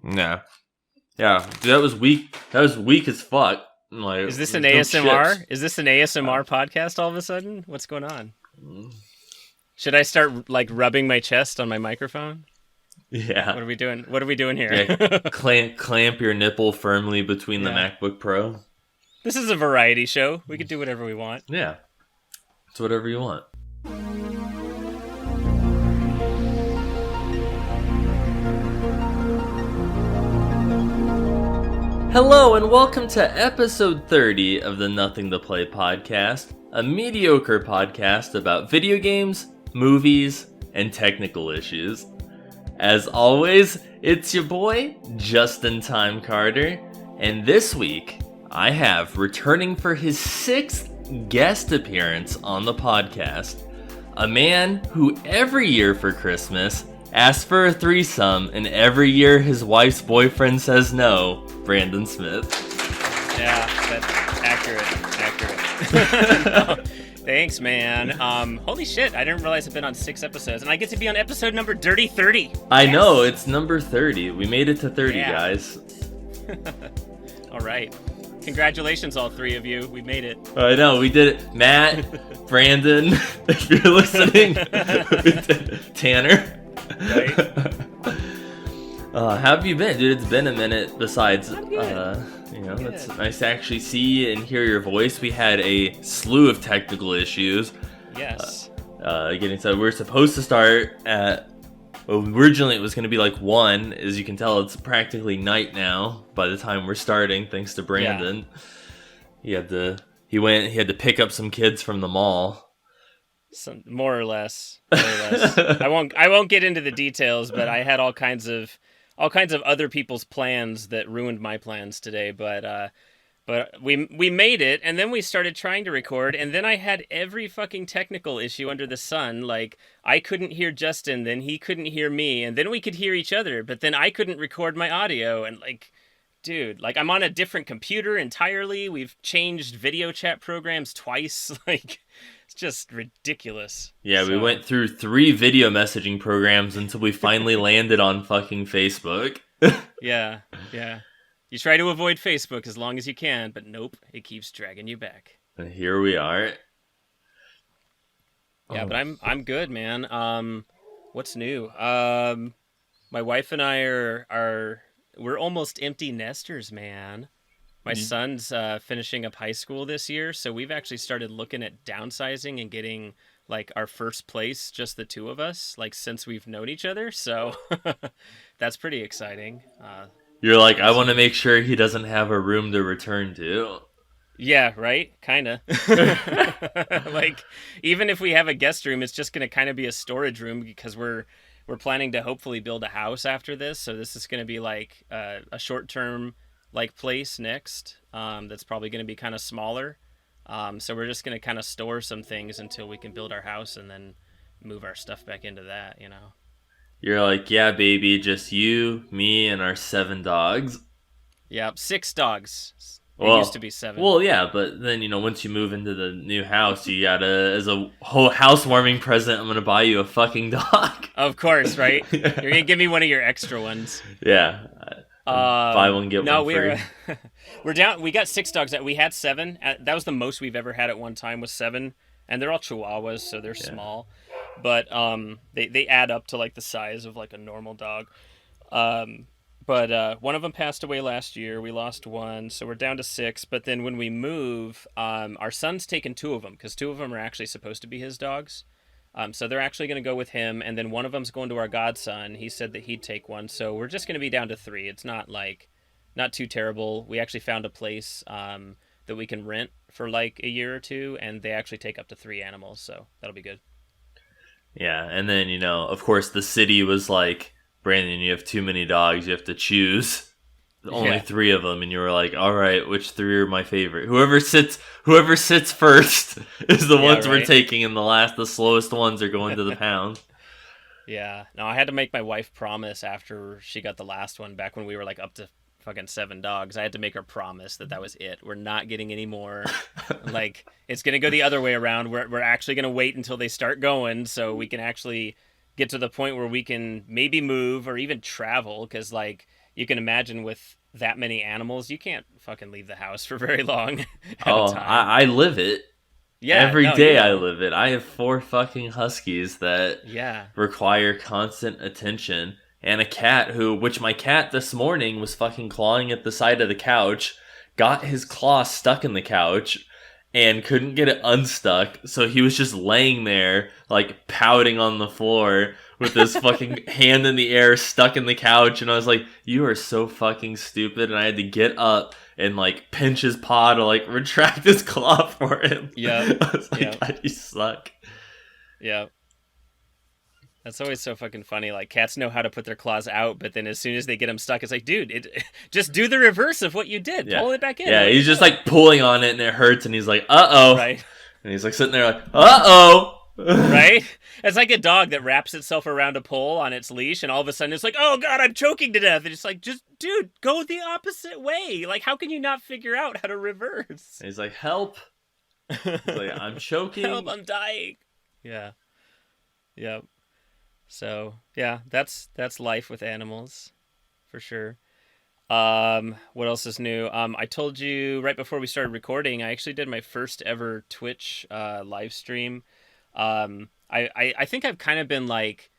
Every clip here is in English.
Yeah. Yeah. Dude, that was weak. That was weak as fuck. Like, Is this an no ASMR? chips. Is this an ASMR podcast all of a sudden? What's going on? Should I start like rubbing my chest on my microphone? Yeah. What are we doing? What are we doing here? Yeah. Clamp your nipple firmly between the Yeah. MacBook Pro. This is a variety show. We can do whatever we want. Yeah. It's whatever you want. Hello and welcome to episode 30 of the Nothing to Play podcast, a mediocre podcast about video games, movies, and technical issues. As always, it's your boy, Justin Time Carter, and this week I have, returning for his 6th guest appearance on the podcast, a man who every year for Christmas asks for a threesome, and every year his wife's boyfriend says no, Brandon Smith. Yeah, that's accurate. No, thanks, man. Holy shit, I didn't realize I've been on 6 episodes, and I get to be on episode number Dirty 30. I know, it's number 30. We made it to 30, Yeah. guys. All right. Congratulations, all 3 of you. We made it. I know, we did it. Matt, Brandon, if you're listening, we did it. Tanner. Right. How have you been, dude? It's been a minute. Besides, I'm good. It's nice to actually see and hear your voice. We had a slew of technical issues. Yes. Getting started. We were supposed to start at. Well, originally it was going to be like 1. As you can tell, it's practically night now. By the time we're starting, thanks to Brandon, he had to pick up some kids from the mall. More or less. I won't get into the details, but I had all kinds of other people's plans that ruined my plans today. But we made it, and then we started trying to record, and then I had every fucking technical issue under the sun. Like, I couldn't hear Justin, then he couldn't hear me, and then we could hear each other, but then I couldn't record my audio, and like, dude, like, I'm on a different computer entirely. We've changed video chat programs twice. Like, it's just ridiculous. Yeah, we went through 3 video messaging programs until we finally landed on fucking Facebook. Yeah. You try to avoid Facebook as long as you can, but nope, it keeps dragging you back. And here we are. Yeah, but I'm good, man. What's new? My wife and I we're almost empty nesters, man. My son's finishing up high school this year, so we've actually started looking at downsizing and getting like our first place, just the 2 of us, like since we've known each other. So that's pretty exciting. You're like, I want to make sure he doesn't have a room to return to. Yeah, right? Kind of. Like, even if we have a guest room, it's just going to kind of be a storage room because we're planning to hopefully build a house after this. So this is going to be like a short-term like place next. That's probably going to be kind of smaller. So we're just going to kind of store some things until we can build our house and then move our stuff back into that, you know. You're like, yeah, baby, just you, me, and our 7 dogs. Yeah, 6 dogs. It Well, used to be 7. Well, yeah, but then, once you move into the new house, you gotta, as a whole housewarming present, I'm gonna buy you a fucking dog. Of course, right? You're gonna give me one of your extra ones. Yeah. Buy one, get one free. We're down. We got 6 dogs. We had 7. That was the most we've ever had at one time, was 7. And they're all Chihuahuas, so they're small. But they add up to like the size of like a normal dog. But one of them passed away last year. We lost 1, so we're down to 6. But then when we move, our son's taken 2 of them because 2 of them are actually supposed to be his dogs. So they're actually going to go with him, and then one of them's going to our godson. He said that he'd take 1, so we're just going to be down to 3. It's not too terrible. We actually found a place that we can rent for like a year or 2, and they actually take up to 3 animals, so that'll be good. Yeah, and then, of course, the city was like, Brandon, you have too many dogs, you have to choose only 3 of them, and you were like, all right, which 3 are my favorite? Whoever sits first is the ones we're taking, and the slowest ones are going to the pound. Yeah, no, I had to make my wife promise after she got the last one, back when we were like up to fucking 7 dogs. I had to make her promise that was it. We're not getting any more. Like, it's gonna go the other way around. We're actually gonna wait until they start going, so we can actually get to the point where we can maybe move or even travel. Because, like, you can imagine with that many animals, you can't fucking leave the house for very long at a Oh, time. I live it. Yeah, Every no, you day I know. live it. I have 4 fucking huskies that Yeah. require constant attention. And a cat which my cat this morning was fucking clawing at the side of the couch, got his claw stuck in the couch, and couldn't get it unstuck. So he was just laying there, like, pouting on the floor with his fucking hand in the air stuck in the couch. And I was like, you are so fucking stupid. And I had to get up and, like, pinch his paw to, like, retract his claw for him. Yep. I was like, Yep. God, you suck. Yep. That's always so fucking funny. Like, cats know how to put their claws out, but then as soon as they get them stuck, it's like, dude, just do the reverse of what you did. Yeah. Pull it back in. Yeah, he's just like pulling on it and it hurts and he's like, uh-oh. Right. And he's like sitting there like, uh-oh. Right? It's like a dog that wraps itself around a pole on its leash and all of a sudden it's like, oh god, I'm choking to death. And it's like, just, dude, go the opposite way. Like, how can you not figure out how to reverse? And he's like, help. He's like, I'm choking. Help, I'm dying. Yeah. Yep. So yeah, that's life with animals, for sure. What else is new? I told you right before we started recording, I actually did my first ever Twitch live stream. I think I've kind of been like,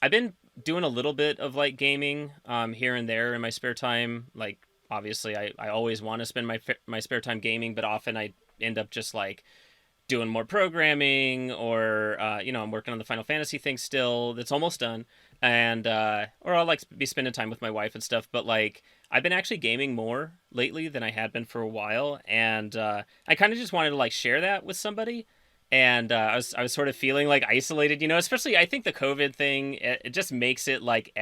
I've been doing a little bit of like gaming here and there in my spare time. Like obviously, I always want to spend my spare time gaming, but often I end up just like doing more programming or I'm working on the Final Fantasy thing still that's almost done, and or I'll like be spending time with my wife and stuff. But like I've been actually gaming more lately than I had been for a while, and I kind of just wanted to like share that with somebody. And I was sort of feeling like isolated, especially I think the COVID thing, it just makes it like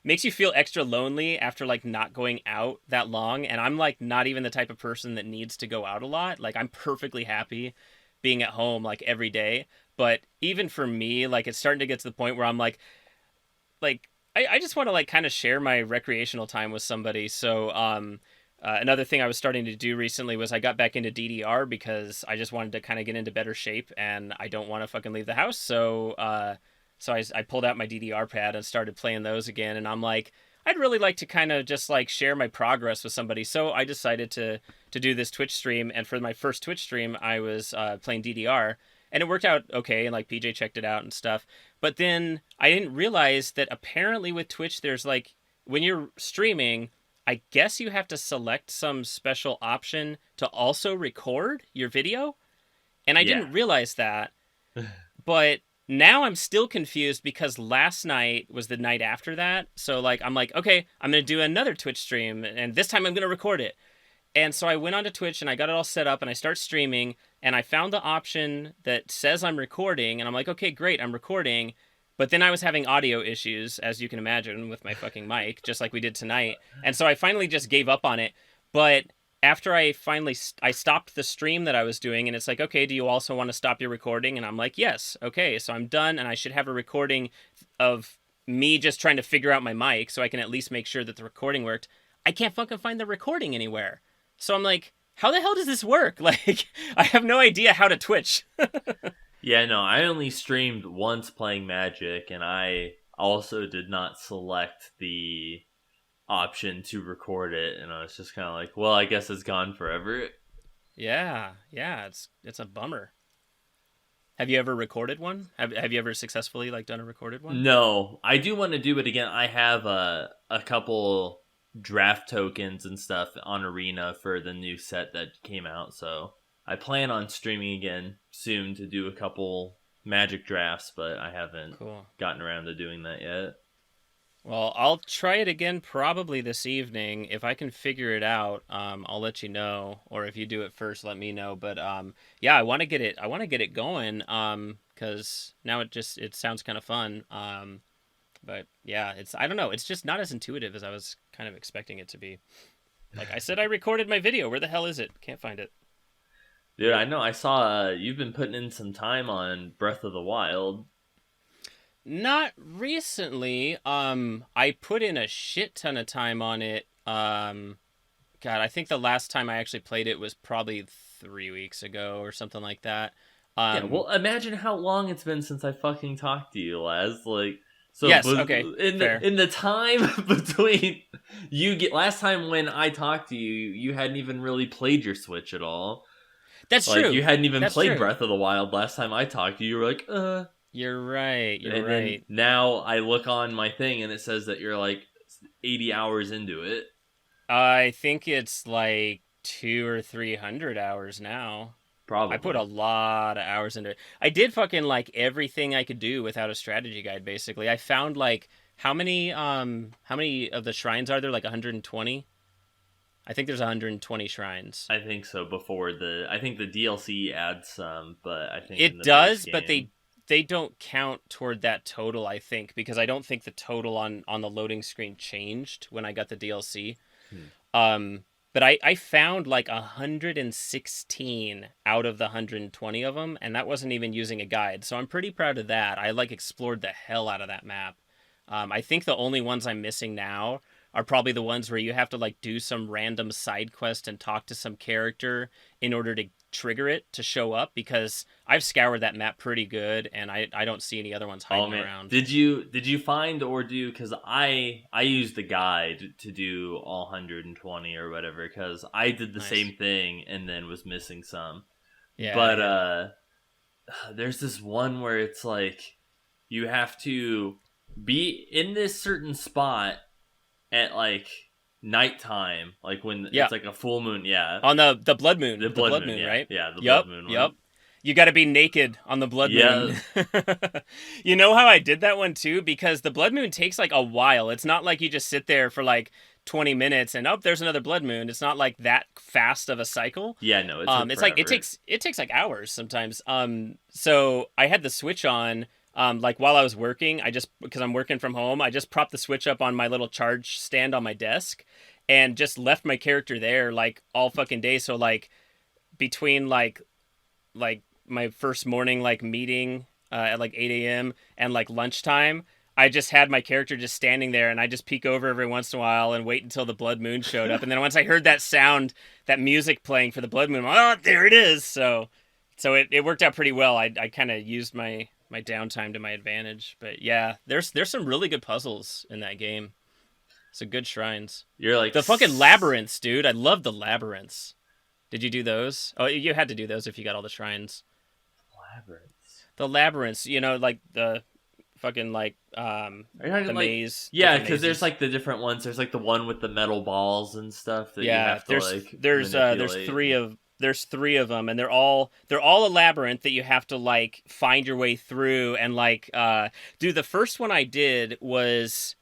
makes you feel extra lonely after like not going out that long. And I'm like not even the type of person that needs to go out a lot. Like I'm perfectly happy being at home like every day. But even for me, like it's starting to get to the point where I'm like I just want to like kind of share my recreational time with somebody. So another thing I was starting to do recently was I got back into DDR because I just wanted to kind of get into better shape and I don't want to fucking leave the house. So I pulled out my DDR pad and started playing those again. And I'm like, I'd really like to kind of just like share my progress with somebody. So I decided to do this Twitch stream. And for my first Twitch stream, I was playing DDR. And it worked out okay, and like PJ checked it out and stuff. But then I didn't realize that apparently with Twitch, there's like, when you're streaming, I guess you have to select some special option to also record your video. And I didn't realize that. But now I'm still confused because last night was the night after that. So like I'm like, okay, I'm going to do another Twitch stream and this time I'm going to record it. And so I went onto Twitch and I got it all set up and I start streaming and I found the option that says I'm recording and I'm like, okay, great, I'm recording. But then I was having audio issues, as you can imagine, with my fucking mic, just like we did tonight. And so I finally just gave up on it. But after I finally I stopped the stream that I was doing and it's like, okay, do you also want to stop your recording? And I'm like, yes. Okay, so I'm done and I should have a recording of me just trying to figure out my mic so I can at least make sure that the recording worked. I can't fucking find the recording anywhere. So I'm like, how the hell does this work? Like, I have no idea how to Twitch. Yeah, no, I only streamed once playing Magic, and I also did not select the option to record it, and I was just kind of like, well, I guess it's gone forever. Yeah, it's a bummer. Have you ever recorded one? Have you ever successfully like done a recorded one? No, I do want to do it again. I have a couple draft tokens and stuff on Arena for the new set that came out, so I plan on streaming again soon to do a couple Magic drafts, but I haven't gotten around to doing that yet. Well, I'll try it again probably this evening. If I can figure it out, I'll let you know. Or if you do it first, let me know. But yeah, I want to get it going. Because now it sounds kind of fun. But yeah, I don't know. It's just not as intuitive as I was kind of expecting it to be. Like I said, I recorded my video. Where the hell is it? Can't find it. Dude, I know. I saw you've been putting in some time on Breath of the Wild. Not recently. I put in a shit ton of time on it. God, I think the last time I actually played it was probably 3 weeks ago or something like that. Yeah, well, imagine how long it's been since I fucking talked to you, Laz. Like, So Yes. Okay. Fair. in the time between last time when I talked to you, you hadn't even really played your Switch at all. That's Like true. you hadn't even That's played true. Breath of the Wild last time I talked to you. You were like, You're right. You're and then right. now I look on my thing and it says that you're like 80 hours into it. I think it's like 200 or 300 hours now. I put Probably. a lot of hours into it. I did fucking like everything I could do without a strategy guide. Basically, I found like how many of the shrines are there? Like 120. I think there's 120 shrines. I think so. I think the DLC adds some, but I think in It the base does, but game, they don't count toward that total. I think because I don't think the total on the loading screen changed when I got the DLC. Hmm. But I found like 116 out of the 120 of them, and that wasn't even using a guide. So I'm pretty proud of that. I like explored the hell out of that map. I think the only ones I'm missing now are probably the ones where you have to like do some random side quest and talk to some character in order to trigger it to show up, because I've scoured that map pretty good and I don't see any other ones hiding around. Did you find or do, because I used the guide to do all 120 or whatever, because I did the same thing and then was missing some. Yeah. But there's this one where it's like you have to be in this certain spot at like nighttime, like when it's like a full moon. Yeah, on the blood moon. The blood moon, right? Yeah, the blood moon one. Yep. You got to be naked on the blood moon. You know how I did that one too? Because the blood moon takes like a while. It's not like you just sit there for like 20 minutes and there's another blood moon. It's not like that fast of a cycle. Yeah, no, it's like it takes like hours sometimes. So I had the Switch on. Like while I was working, because I'm working from home, I just propped the Switch up on my little charge stand on my desk and just left my character there like all fucking day. So like between like my first morning like meeting at like 8 a.m. and like lunchtime, I just had my character just standing there, and I just peek over every once in a while and wait until the blood moon showed up. And then once I heard that sound, that music playing for the blood moon, there it is. So it worked out pretty well. I kind of used my downtime to my advantage. But yeah, there's some really good puzzles in that game. Some good shrines. You're like the fucking labyrinths, dude. I love the labyrinths. Did you do those? Oh, you had to do those if you got all the shrines. The labyrinths, like the fucking like maze. Yeah, because there's like the different ones. There's like the one with the metal balls and stuff that you have to there's three of them, and they're all a labyrinth that you have to like find your way through. And like dude, the first one I did was,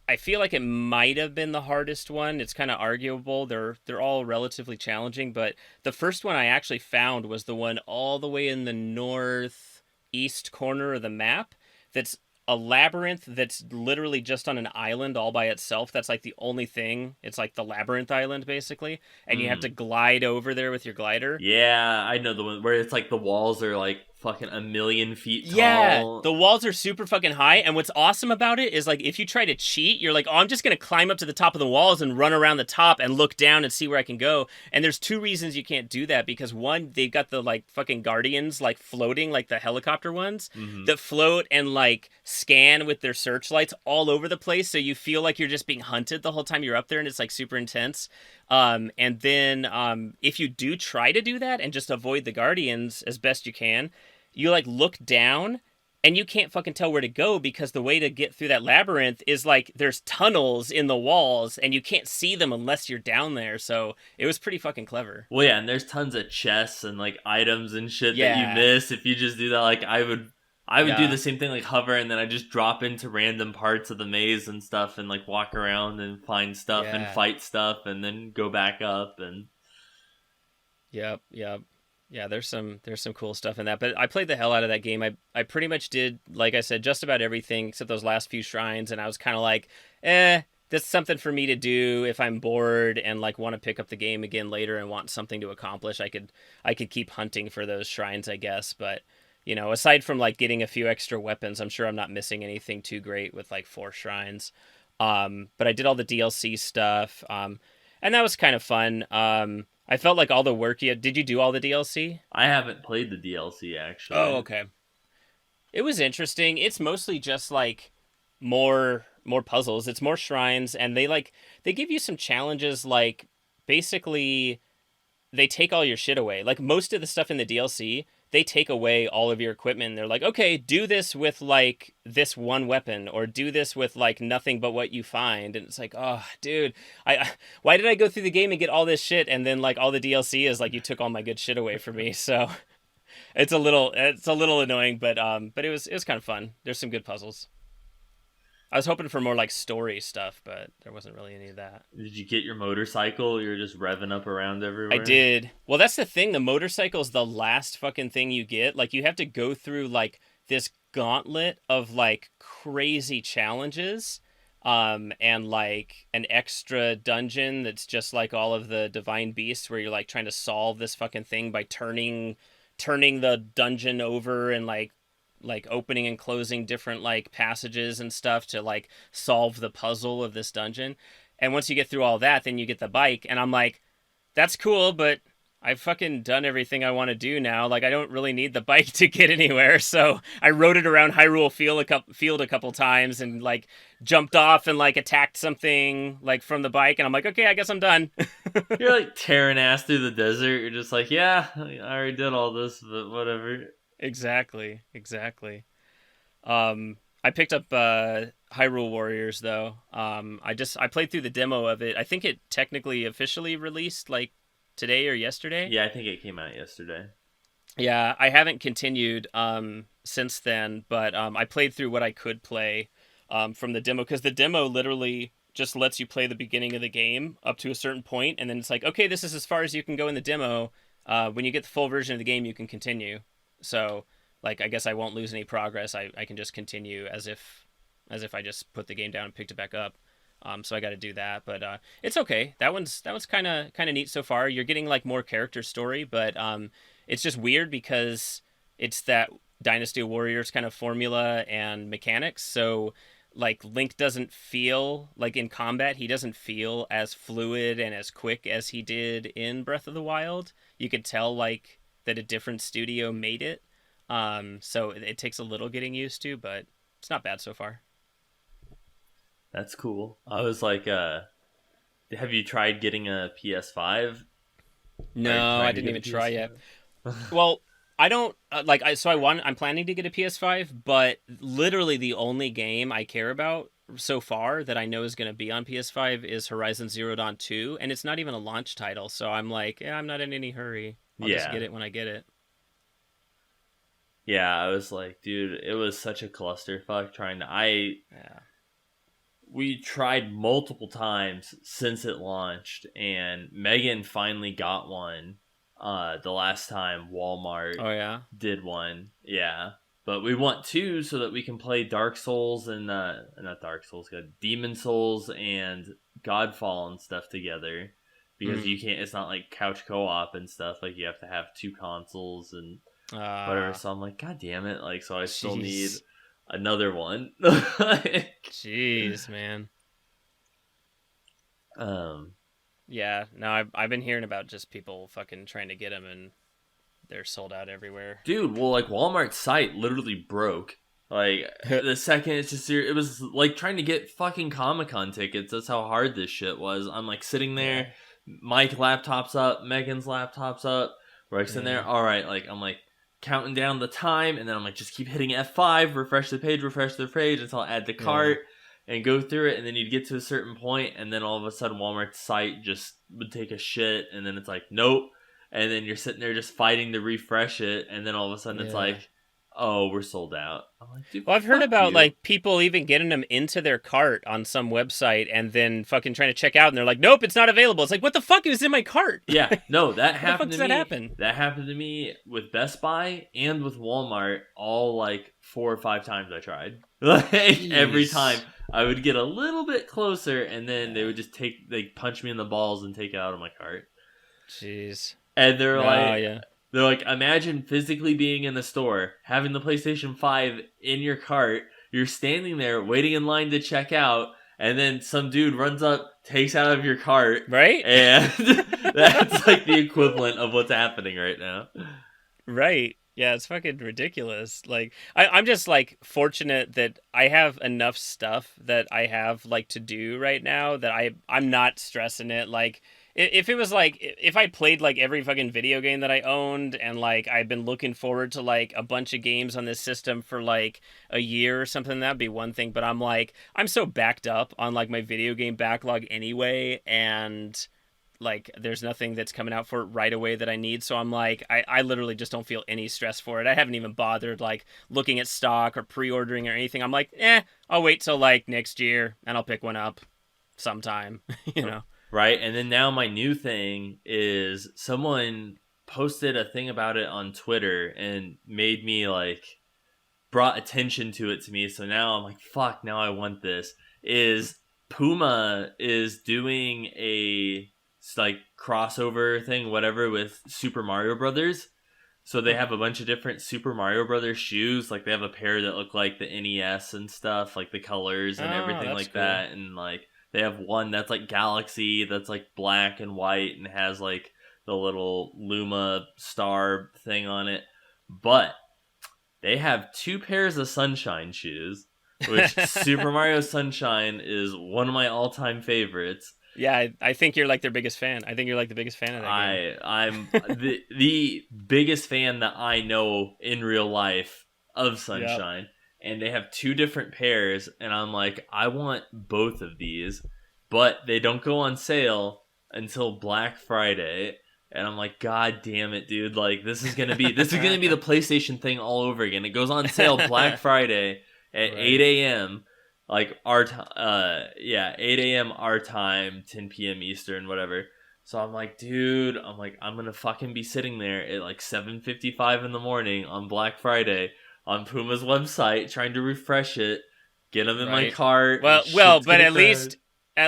I feel like it might have been the hardest one. It's kind of arguable. They're all relatively challenging, but the first one I actually found was the one all the way in the northeast corner of the map. That's a labyrinth that's literally just on an island all by itself. That's like the only thing. It's like the labyrinth island basically, and you have to glide over there with your glider. Yeah, I know the one where it's like the walls are like fucking 1,000,000 feet tall. Yeah, the walls are super fucking high, and what's awesome about it is like if you try to cheat, you're like, I'm just gonna climb up to the top of the walls and run around the top and look down and see where I can go. And there's two reasons you can't do that, because one, they've got the like fucking guardians like floating, like the helicopter ones that float and like scan with their searchlights all over the place, so you feel like you're just being hunted the whole time you're up there, and it's like super intense. And then if you do try to do that and just avoid the guardians as best you can, you like look down and you can't fucking tell where to go, because the way to get through that labyrinth is like there's tunnels in the walls and you can't see them unless you're down there. So it was pretty fucking clever. Well, yeah, and there's tons of chests and like items and shit that you miss if you just do that. Like I would do the same thing, like hover, and then I just drop into random parts of the maze and stuff and like walk around and find stuff and fight stuff and then go back up and Yep. Yeah, there's some cool stuff in that. But I played the hell out of that game. I pretty much did, like I said, just about everything except those last few shrines, and I was kind of like, that's something for me to do if I'm bored and like want to pick up the game again later and want something to accomplish. I could keep hunting for those shrines, I guess. But aside from like getting a few extra weapons, I'm sure I'm not missing anything too great with like 4 shrines. But I did all the DLC stuff, and that was kind of fun. I felt like all the work did you do all the DLC? I haven't played the DLC actually. Oh, okay. It was interesting. It's mostly just like more puzzles. It's more shrines, and they give you some challenges. Like basically, they take all your shit away. Like most of the stuff in the DLC, they take away all of your equipment. And they're like, okay, do this with like this one weapon, or do this with like nothing but what you find. And it's like, oh, dude, why did I go through the game and get all this shit, and then like all the DLC is like you took all my good shit away from me. So it's a little annoying, but it was kind of fun. There's some good puzzles. I was hoping for more like story stuff, but there wasn't really any of that. Did you get your motorcycle? You're just revving up around everywhere? I did. Well, that's the thing. The motorcycle is the last fucking thing you get. Like, you have to go through, like, this gauntlet of, like, crazy challenges, and, like, an extra dungeon that's just like all of the Divine Beasts, where you're, like, trying to solve this fucking thing by turning the dungeon over and, like opening and closing different like passages and stuff to like solve the puzzle of this dungeon. And once you get through all that, then you get the bike, and I'm like, that's cool, but I've fucking done everything I want to do now. Like, I don't really need the bike to get anywhere. So I rode it around Hyrule Field a couple times, and like jumped off and like attacked something like from the bike, and I'm like, okay, I guess I'm done. You're like tearing ass through the desert. You're just like, yeah, I already did all this, but whatever. Exactly. I picked up Hyrule Warriors though. I played through the demo of it. I think it technically officially released like today or yesterday. Yeah, I think it came out yesterday. Yeah, I haven't continued since then, but I played through what I could play from the demo, because the demo literally just lets you play the beginning of the game up to a certain point, and then it's like, okay, this is as far as you can go in the demo. When you get the full version of the game, you can continue. So, like, I guess I won't lose any progress. I can just continue as if I just put the game down and picked it back up. So I got to do that, but it's okay. That one's kind of neat so far. You're getting like more character story, but it's just weird because it's that Dynasty Warriors kind of formula and mechanics. So like Link doesn't feel like in combat, he doesn't feel as fluid and as quick as he did in Breath of the Wild. You could tell like that a different studio made it. So it takes a little getting used to, but it's not bad so far. That's cool. I was like, have you tried getting a PS5? No, I didn't even try yet. Well, I don't I'm planning to get a PS5, but literally the only game I care about so far that I know is going to be on PS5 is Horizon Zero Dawn 2, and it's not even a launch title, so I'm like, yeah, I'm not in any hurry. I'll just get it when I get it. Yeah, I was like, dude, it was such a clusterfuck trying to... We tried multiple times since it launched, and Megan finally got one the last time Walmart did one. Yeah. But we want two so that we can play Dark Souls and... not Dark Souls, Demon Souls and Godfall and stuff together. Because you can't... It's not like couch co-op and stuff. Like, you have to have two consoles and whatever. So I'm like, God damn it. Like, so I still need another one. Jeez, man. Yeah, no, I've been hearing about just people fucking trying to get them, and they're sold out everywhere. Dude, well, like, Walmart's site literally broke. Like, the second it's just... It was like trying to get fucking Comic-Con tickets. That's how hard this shit was. I'm, like, sitting there. My laptop's up. Megan's laptop's up. We're, like, sitting there. All right, like, I'm, like, counting down the time, and then I'm like, just keep hitting F5, refresh the page until I add the cart and go through it, and then you'd get to a certain point, and then all of a sudden Walmart's site just would take a shit, and then it's like, nope, and then you're sitting there just fighting to refresh it, and then all of a sudden it's like, oh, we're sold out. I'm like, dude, well, I've heard about like people even getting them into their cart on some website and then fucking trying to check out, and they're like, nope, it's not available. It's like, what the fuck is in my cart? Yeah, no, that happened to me. That happened to me with Best Buy and with Walmart all like 4 or 5 times I tried. Like, every time I would get a little bit closer, and then they would just punch me in the balls and take it out of my cart. Jeez. And they're They're like, imagine physically being in the store, having the PlayStation 5 in your cart, you're standing there waiting in line to check out, and then some dude runs up, takes out of your cart. Right? And that's like the equivalent of what's happening right now. Right. Yeah, it's fucking ridiculous. Like, I'm just like fortunate that I have enough stuff that I have like to do right now that I'm not stressing it. Like, if it was like if I played like every fucking video game that I owned and like I've been looking forward to like a bunch of games on this system for like a year or something, that'd be one thing. But I'm so backed up on like my video game backlog anyway, and like there's nothing that's coming out for it right away that I need, so I'm like I literally just don't feel any stress for it. I haven't even bothered like looking at stock or pre-ordering or anything. I'm like, I'll wait till like next year and I'll pick one up sometime. Right? And then now my new thing is someone posted a thing about it on Twitter and made me like brought attention to it to me, so now I'm like, fuck, now I want this. Is Puma is doing a like crossover thing, whatever, with Super Mario Brothers. So they have a bunch of different Super Mario Brothers shoes. Like they have a pair that look like the NES and stuff, like the colors and everything like cool. that. And like they have one that's like Galaxy, that's like black and white and has like the little Luma star thing on it. But they have 2 pairs of Sunshine shoes, which Super Mario Sunshine is one of my all-time favorites. Yeah, I think you're like their biggest fan. I think you're like the biggest fan of that game. I'm the biggest fan that I know in real life of Sunshine. Yep. And they have 2 different pairs, and I'm like, I want both of these, but they don't go on sale until Black Friday. And I'm like, God damn it, dude! Like this is gonna be the PlayStation thing all over again. It goes on sale Black Friday at 8 a.m. like our 8 a.m. our time, 10 p.m. Eastern, whatever. So I'm like, dude, I'm gonna fucking be sitting there at like 7:55 in the morning on Black Friday on Puma's website trying to refresh it, get them in my cart. Well, but at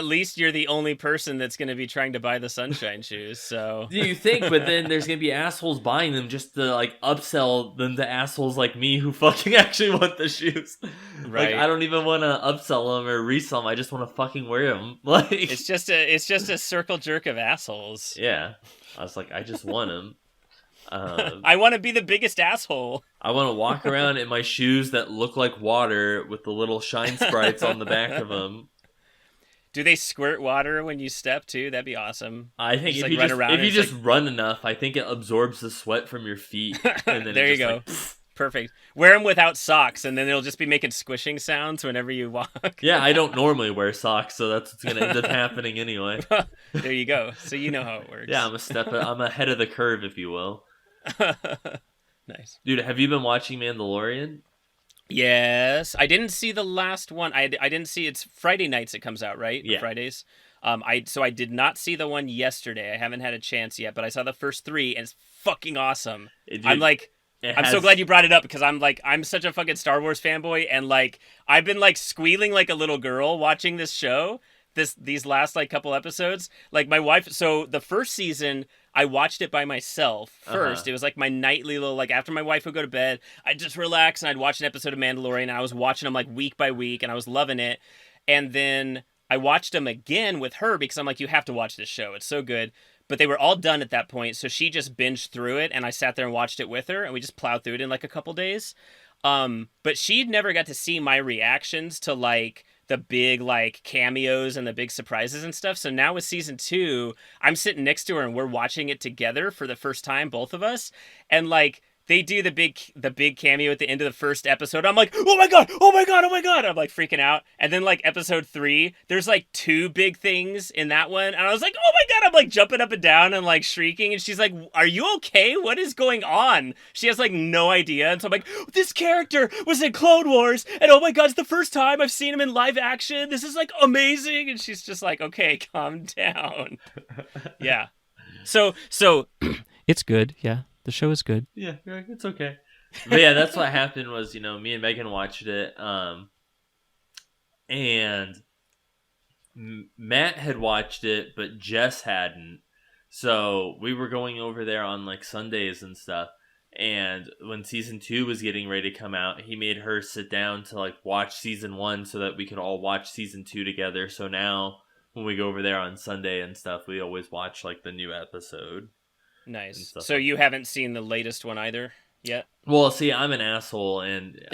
least you're the only person that's going to be trying to buy the Sunshine shoes, so... Do you think? But then there's going to be assholes buying them just to, like, upsell them to assholes like me who fucking actually want the shoes. Right. Like, I don't even want to upsell them or resell them. I just want to fucking wear them. Like... It's just a circle jerk of assholes. Yeah. I was like, I just want them. I want to be the biggest asshole. I want to walk around in my shoes that look like water with the little shine sprites on the back of them. Do they squirt water when you step too? That'd be awesome. I think if you just run enough, I think it absorbs the sweat from your feet. And then there you go. Like, perfect. Wear them without socks, and then they'll just be making squishing sounds whenever you walk. Yeah, I don't normally wear socks, so that's what's gonna end up happening anyway. There you go. So you know how it works. Yeah, I'm ahead of the curve, if you will. Nice, dude. Have you been watching Mandalorian? Yes, I didn't see the last one. I didn't see. It's Friday nights it comes out, right? Yeah. Fridays. I did not see the one yesterday. I haven't had a chance yet, but I saw the first 3, and it's fucking awesome. I'm so glad you brought it up because I'm such a fucking Star Wars fanboy, and like I've been like squealing like a little girl watching this show. These last like couple episodes, like my wife. So the first season, I watched it by myself first. It was like my nightly little, like after my wife would go to bed, I'd just relax and I'd watch an episode of Mandalorian. And I was watching them like week by week, and I was loving it. And then I watched them again with her because I'm like, you have to watch this show. It's so good. But they were all done at that point, so she just binged through it, and I sat there and watched it with her, and we just plowed through it in like a couple days. But she never got to see my reactions to like the big like cameos and the big surprises and stuff. So now with season 2, I'm sitting next to her and we're watching it together for the first time, both of us. And like they do the big cameo at the end of the first episode. I'm like, oh my god, oh my god, oh my god. I'm like freaking out. And then like episode 3, there's like 2 big things in that one. And I was like, oh my god, I'm like jumping up and down and like shrieking. And she's like, are you okay? What is going on? She has like no idea. And so I'm like, this character was in Clone Wars. And oh my god, it's the first time I've seen him in live action. This is like amazing. And she's just like, okay, calm down. Yeah. So it's good. Yeah. The show is good. Yeah, it's okay. But yeah, that's what happened was, me and Megan watched it, and Matt had watched it, but Jess hadn't. So we were going over there on like Sundays and stuff, and when season 2 was getting ready to come out, he made her sit down to like watch season 1 so that we could all watch season 2 together. So now when we go over there on Sunday and stuff, we always watch like the new episode. Nice. So you haven't seen the latest one either yet. Well, see, I'm an asshole, and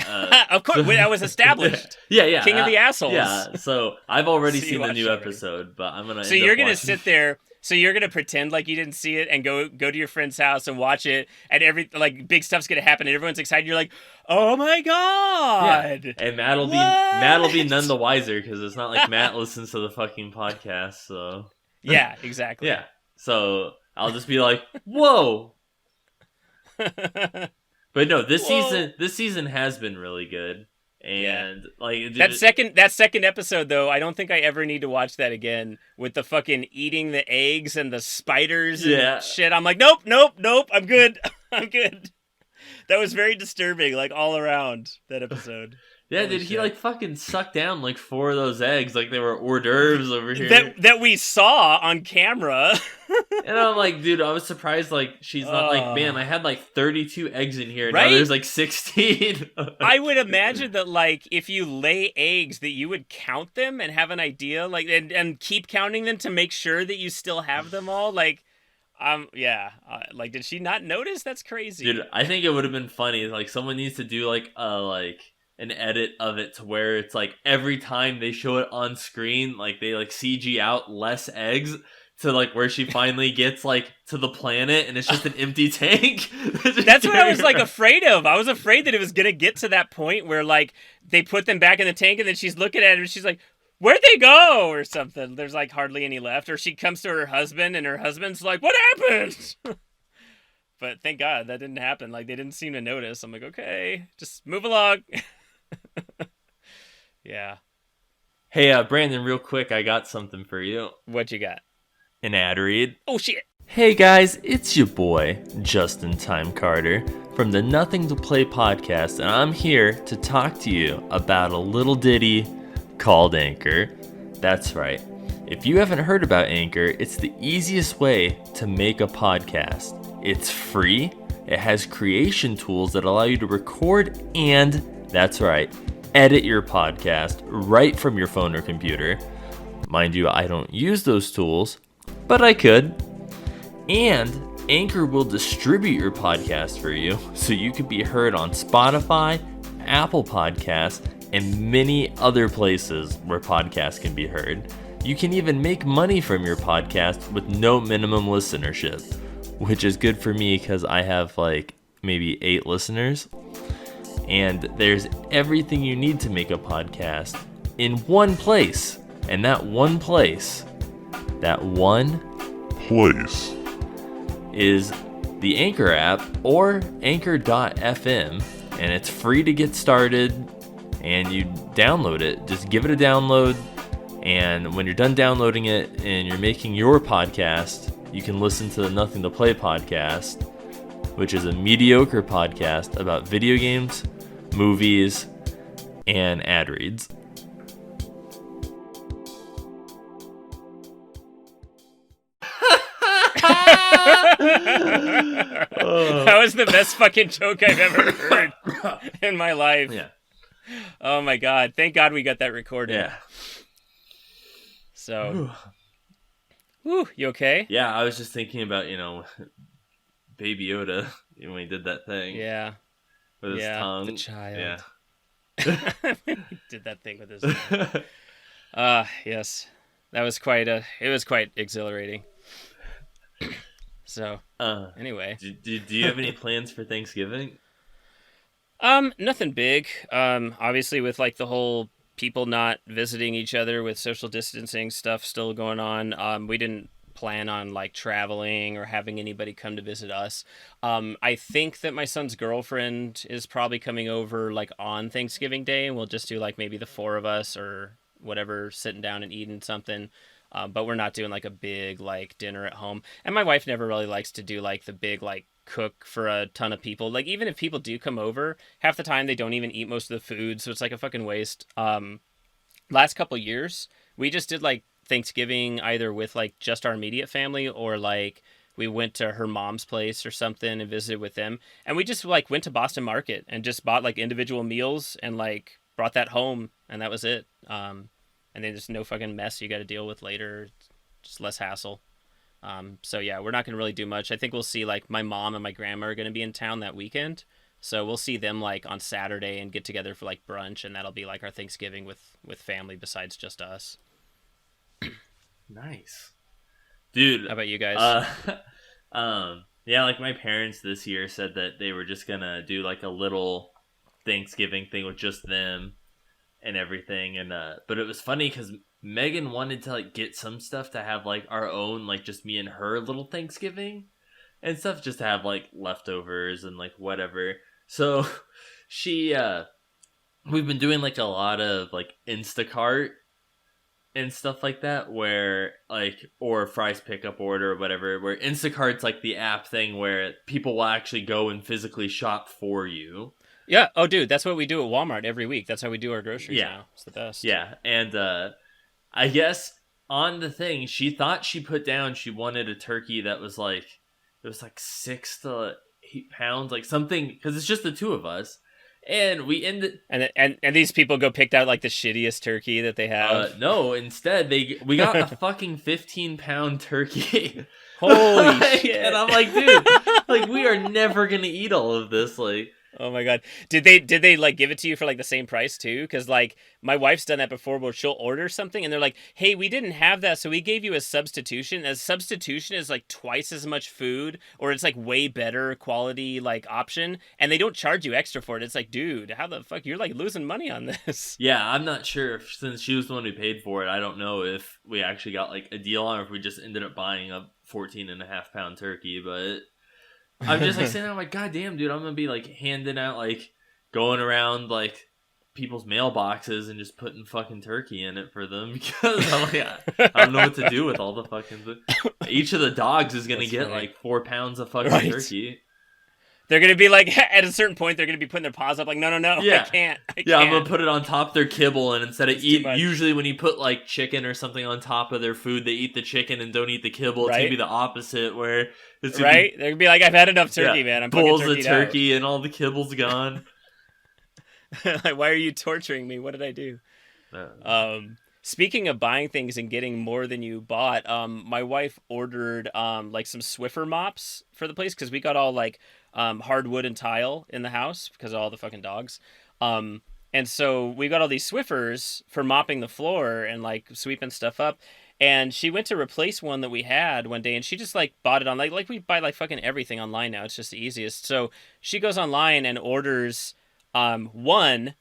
of course, that was established. yeah, King of the assholes. Yeah, so I've already So seen the new already. episode, but I'm gonna. So you're gonna sit there. So you're gonna pretend like you didn't see it and go to your friend's house and watch it, and big stuff's gonna happen, and everyone's excited. You're like, oh my god! Yeah. And Matt'll be none the wiser because it's not like Matt listens to the fucking podcast. So yeah, exactly. Yeah, so I'll just be like, whoa. But no, this season has been really good, and that second episode though, I don't think I ever need to watch that again with the fucking eating the eggs and the spiders and shit. I'm like, nope, I'm good, I'm good. That was very disturbing, like all around that episode. Yeah, dude, he fucking sucked down 4 of those eggs like they were hors d'oeuvres over here. That we saw on camera. And I'm like, dude, I was surprised she's not man, I had 32 eggs in here, right? Now there's 16. I would imagine that if you lay eggs that you would count them and have an idea and keep counting them to make sure that you still have them all did she not notice? That's crazy. Dude, I think it would have been funny. Someone needs to do an edit of it to where it's every time they show it on screen, they CG out less eggs to where she finally gets to the planet and it's just an empty tank. That's what I was afraid of. I was afraid that it was gonna get to that point where they put them back in the tank and then she's looking at it and she's like, where'd they go? Or something. There's hardly any left. Or she comes to her husband and her husband's like, what happened? But thank God that didn't happen. They didn't seem to notice. I'm like, okay, just move along. Yeah. Hey, Brandon, real quick, I got something for you. What you got? An ad read. Oh, shit. Hey, guys, it's your boy, Justin Time Carter, from the Nothing to Play podcast, and I'm here to talk to you about a little ditty called Anchor. That's right. If you haven't heard about Anchor, it's the easiest way to make a podcast. It's free. It has creation tools that allow you to record and, that's right, edit your podcast right from your phone or computer. Mind you, I don't use those tools, but I could. And Anchor will distribute your podcast for you so you can be heard on Spotify, Apple Podcasts, and many other places where podcasts can be heard. You can even make money from your podcast with no minimum listenership, which is good for me because I have maybe 8 listeners. And there's everything you need to make a podcast in one place. And that one place is the Anchor app or Anchor.fm. And it's free to get started. And you download it. Just give it a download. And when you're done downloading it and you're making your podcast, you can listen to the Nothing to Play podcast, which is a mediocre podcast about video games, movies, and ad reads. That was the best fucking joke I've ever heard in my life. Yeah. Oh my God. Thank God we got that recorded. Yeah. So, whew, you okay? Yeah, I was just thinking about, Baby Yoda when he did that thing. Yeah. With his tongue. The child. Yeah. He did that thing with his tongue. Yes. It was quite exhilarating. So, anyway. Do you have any plans for Thanksgiving? Nothing big. Obviously with the whole people not visiting each other with social distancing stuff still going on. We didn't plan on traveling or having anybody come to visit us. I think that my son's girlfriend is probably coming over on Thanksgiving Day, and we'll just do maybe the 4 of us or whatever, sitting down and eating something. But we're not doing a big dinner at home. And my wife never really likes to do the big cook for a ton of people. Even if people do come over, half the time they don't even eat most of the food, so it's a fucking waste. Last couple years we just did Thanksgiving either with just our immediate family or we went to her mom's place or something and visited with them, and we just went to Boston Market and just bought individual meals and brought that home, and that was it. And then there's no fucking mess you got to deal with later, just less hassle. So yeah, we're not going to really do much. I think we'll see my mom and my grandma are going to be in town that weekend. So we'll see them like on Saturday and get together for like brunch, and that'll be like our Thanksgiving with family besides just us. Nice. Dude. How about you guys? Yeah, like my parents this year said that they were just gonna do like a little Thanksgiving thing with just them and everything, and but it was funny because Megan wanted to like get some stuff to have like our own, like just me and her little Thanksgiving and stuff, just to have like leftovers and like whatever. So she we've been doing like a lot of like Instacart and stuff like that, where like, or Fry's pickup order or whatever, where Instacart's like the app thing where people will actually go and physically shop for you. Yeah. Oh, dude, that's what we do at Walmart every week. That's how we do our groceries now. It's the best. Yeah. And I guess on the thing, she thought she put down she wanted a turkey that was like, it was like 6 to 8 pounds, like something, because it's just the two of us. And we ended, and these people go picked out like the shittiest turkey that they have. No, instead we got a fucking 15-pound turkey. Holy shit! And I'm like, dude, like we are never gonna eat all of this. Like, oh my god, did they like give it to you for like the same price too? Because like my wife's done that before, where she'll order something and they're like, hey, we didn't have that, so we gave you a substitution. A substitution is like twice as much food, or it's like way better quality like option, and they don't charge you extra for it. It's like, dude, how the fuck, you're like losing money on this. Yeah, I'm not sure if, since she was the one who paid for it, I don't know if we actually got like a deal on it, or if we just ended up buying a 14.5-pound turkey. But I'm just like saying, I'm like, god damn, dude, I'm gonna be like handing out, like going around like people's mailboxes and just putting fucking turkey in it for them, because I'm like, I don't know what to do with all the fucking. Each of the dogs is gonna get like 4 pounds of fucking turkey. They're gonna be like, at a certain point, they're gonna be putting their paws up, like, no, yeah. I can't. Yeah, I'm gonna put it on top of their kibble, and instead of usually when you put like chicken or something on top of their food, they eat the chicken and don't eat the kibble. It's gonna be the opposite, where it's they're gonna be like, I've had enough turkey, man. I'm bowls of turkey and all the kibble's gone. Like, why are you torturing me? What did I do? Speaking of buying things and getting more than you bought, my wife ordered like some Swiffer mops for the place, because we got all like hardwood and tile in the house because of all the fucking dogs. And so we got all these Swiffers for mopping the floor and like sweeping stuff up. And she went to replace one that we had one day, and she just like bought it on like we buy like fucking everything online now. It's just the easiest. So she goes online and orders one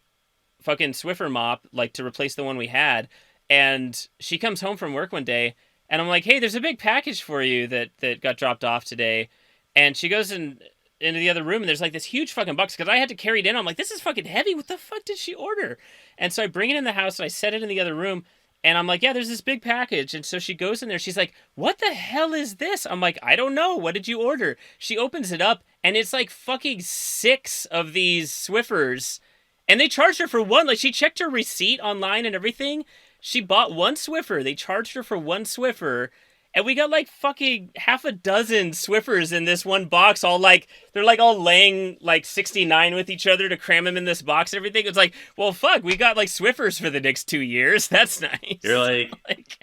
fucking Swiffer mop like to replace the one we had. And she comes home from work one day, and I'm like, hey, there's a big package for you that got dropped off today. And she goes into the other room, and there's like this huge fucking box, because I had to carry it in. I'm like, this is fucking heavy. What the fuck did she order? And so I bring it in the house, and I set it in the other room, and I'm like, yeah, there's this big package. And so she goes in there. She's like, what the hell is this? I'm like, I don't know. What did you order? She opens it up, and it's like fucking 6 of these Swiffers. And they charged her for one. Like, she checked her receipt online and everything. She bought one Swiffer. They charged her for one Swiffer. And we got like fucking half a dozen Swiffers in this one box, all like, they're like all laying like 69 with each other to cram them in this box and everything. It's like, well, fuck, we got like Swiffers for the next 2 years. That's nice. You're like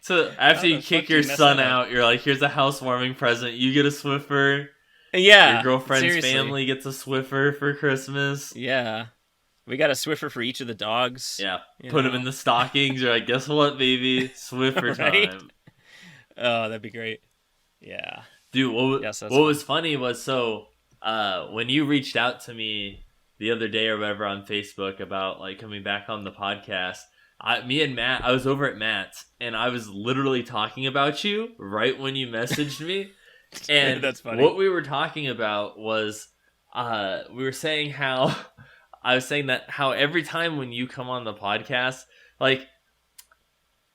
so after you kick your son out, you're like, here's a housewarming present. You get a Swiffer. Yeah. Your girlfriend's family gets a Swiffer for Christmas. Yeah. We got a Swiffer for each of the dogs. Yeah. Put them in the stockings. You're like, guess what, baby? Swiffer time. Oh, that'd be great. Yeah. Dude, what was funny was, so when you reached out to me the other day or whatever on Facebook about like coming back on the podcast, me and Matt, I was over at Matt's, and I was literally talking about you right when you messaged me. And that's funny. What we were talking about was we were saying how I was saying that how every time when you come on the podcast, like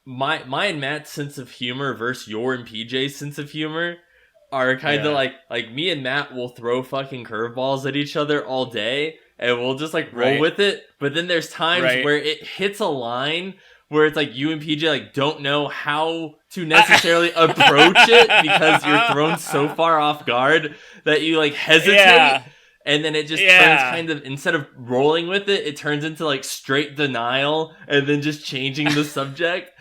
my and Matt's sense of humor versus your and PJ's sense of humor are kind of like me and Matt will throw fucking curveballs at each other all day, and we'll just like roll with it. But then there's times where it hits a line where it's like you and PJ like don't know how to necessarily approach it, because you're thrown so far off guard that you like hesitate. Yeah. And then it just turns kind of, instead of rolling with it, it turns into like straight denial and then just changing the subject.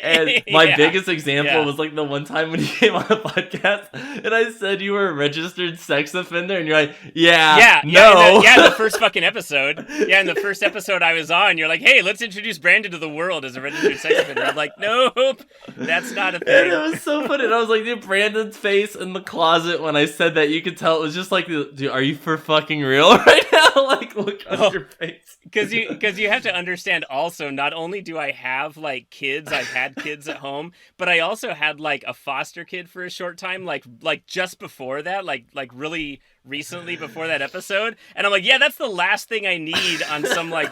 And my Yeah. biggest example Yeah. was like the one time when you came on a podcast and I said you were a registered sex offender, and you're like, Yeah, no. in the first fucking episode. Yeah, in the first episode I was on, you're like, hey, let's introduce Brandon to the world as a registered sex offender. I'm like, nope, that's not a And thing. it was so funny. And I was like, dude, Brandon's face in the closet when I said that, you could tell it was just like, dude, are you for fucking real right now? Like, look on your face. Because you have to understand also, not only do I have like kids, I've had kids at home, but I also had like a foster kid for a short time, like just before that, like really recently before that episode. And I'm like, yeah, that's the last thing I need on some like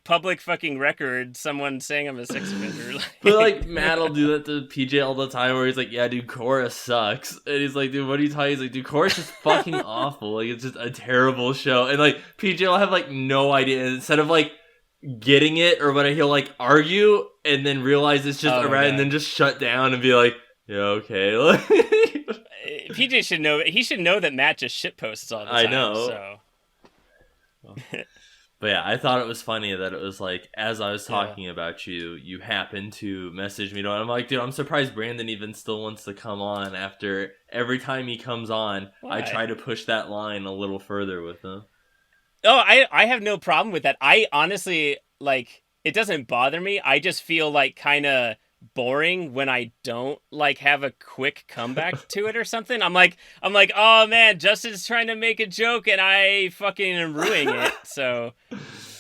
public fucking record, someone saying I'm a sex offender. But like Matt will do that to PJ all the time, where he's like, yeah, dude, Chorus sucks. And he's like, dude, what are you talking? He's like, dude, Chorus is fucking awful. Like, it's just a terrible show. And like PJ will have like no idea. And instead of like getting it or whatever, he'll like argue and then realize it's just around and then just shut down and be like, yeah, okay. PJ should know. He should know that Matt just shitposts all the time. I know. So. But yeah, I thought it was funny that it was like, as I was talking about you, you happened to message me. And I'm like, dude, I'm surprised Brandon even still wants to come on after every time he comes on. Why? I try to push that line a little further with him. Oh, I have no problem with that. I honestly, like, it doesn't bother me. I just feel like kind of boring when I don't like have a quick comeback to it or something. I'm like, oh man, Justin's trying to make a joke and I fucking am ruining it. So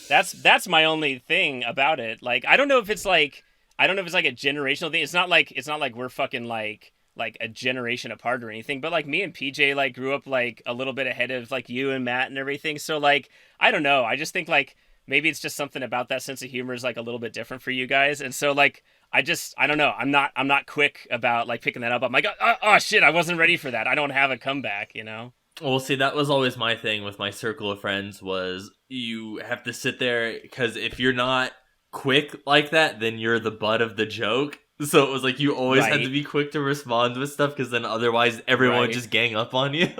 that's my only thing about it. Like, I don't know if it's like a generational thing. It's not like we're fucking like a generation apart or anything, but like me and PJ like grew up like a little bit ahead of like you and Matt and everything. So like, I don't know. I just think like maybe it's just something about that sense of humor is like a little bit different for you guys. And so like, I don't know. I'm not quick about like picking that up. I'm like, oh shit, I wasn't ready for that. I don't have a comeback, you know? Well, see, that was always my thing with my circle of friends, was you have to sit there, because if you're not quick like that, then you're the butt of the joke. So it was like you always had to be quick to respond with stuff, because then otherwise everyone would just gang up on you.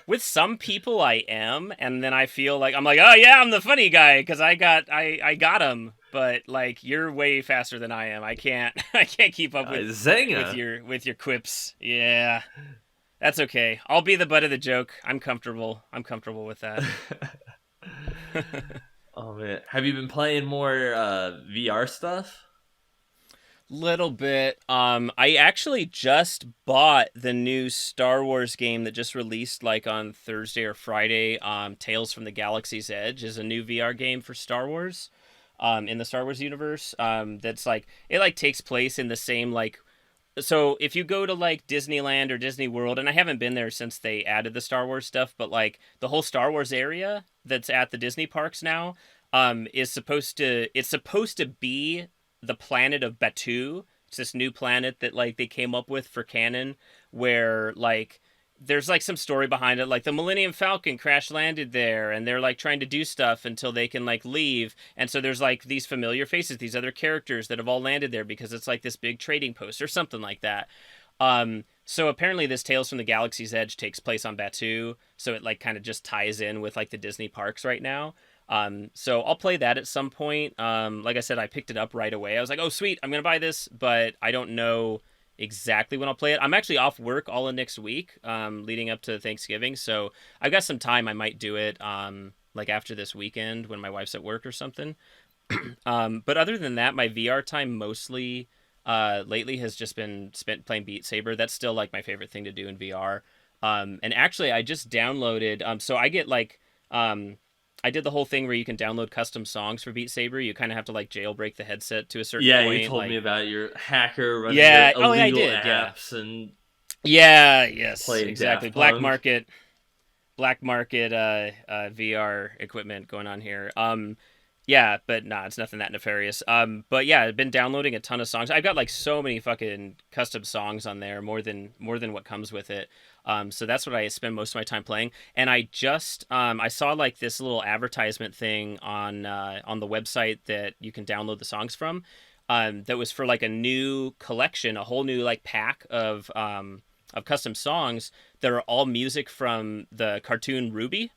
With some people I am, and then I feel like I'm like, oh yeah, I'm the funny guy because I got him. But like, you're way faster than I am. I can't keep up with your quips. Yeah, that's okay. I'll be the butt of the joke. I'm comfortable with that. Oh man, have you been playing more VR stuff? Little bit. I actually just bought the new Star Wars game that just released like on Thursday or Friday. Tales from the Galaxy's Edge is a new VR game for Star Wars. In the Star Wars universe. That's like, it like takes place in the same like, so if you go to like Disneyland or Disney World, and I haven't been there since they added the Star Wars stuff, but like the whole Star Wars area that's at the Disney parks now, it's supposed to be the planet of Batuu. It's this new planet that like they came up with for canon, where like there's like some story behind it, like the Millennium Falcon crash landed there and they're like trying to do stuff until they can like leave, and so there's like these familiar faces, these other characters that have all landed there because it's like this big trading post or something like that. So apparently this Tales from the Galaxy's Edge takes place on Batuu, so it like kind of just ties in with like the Disney parks right now. So I'll play that at some point. Like I said, I picked it up right away. I was like, oh sweet, I'm gonna buy this, but I don't know exactly when I'll play it. I'm actually off work all of next week, leading up to Thanksgiving, so I've got some time. I might do it like after this weekend when my wife's at work or something. But other than that, my VR time mostly lately has just been spent playing Beat Saber. That's still like my favorite thing to do in VR. And actually I just downloaded, so I get like I did the whole thing where you can download custom songs for Beat Saber. You kind of have to like jailbreak the headset to a certain point. Yeah, you told me about your hacker running illegal apps and yes, exactly. Daft Black market VR equipment going on here. Yeah, but nah, it's nothing that nefarious. But yeah, I've been downloading a ton of songs. I've got like so many fucking custom songs on there, more than what comes with it. So that's what I spend most of my time playing. And I just I saw like this little advertisement thing on the website that you can download the songs from. That was for like a new collection, a whole new like pack of custom songs that are all music from the cartoon Ruby.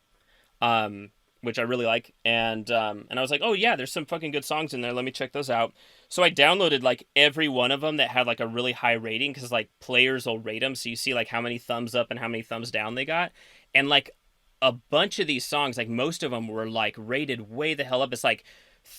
which I really like. And I was like, oh yeah, there's some fucking good songs in there. Let me check those out. So I downloaded like every one of them that had like a really high rating, because like players will rate them, so you see like how many thumbs up and how many thumbs down they got. And like a bunch of these songs, like most of them were like rated way the hell up. It's like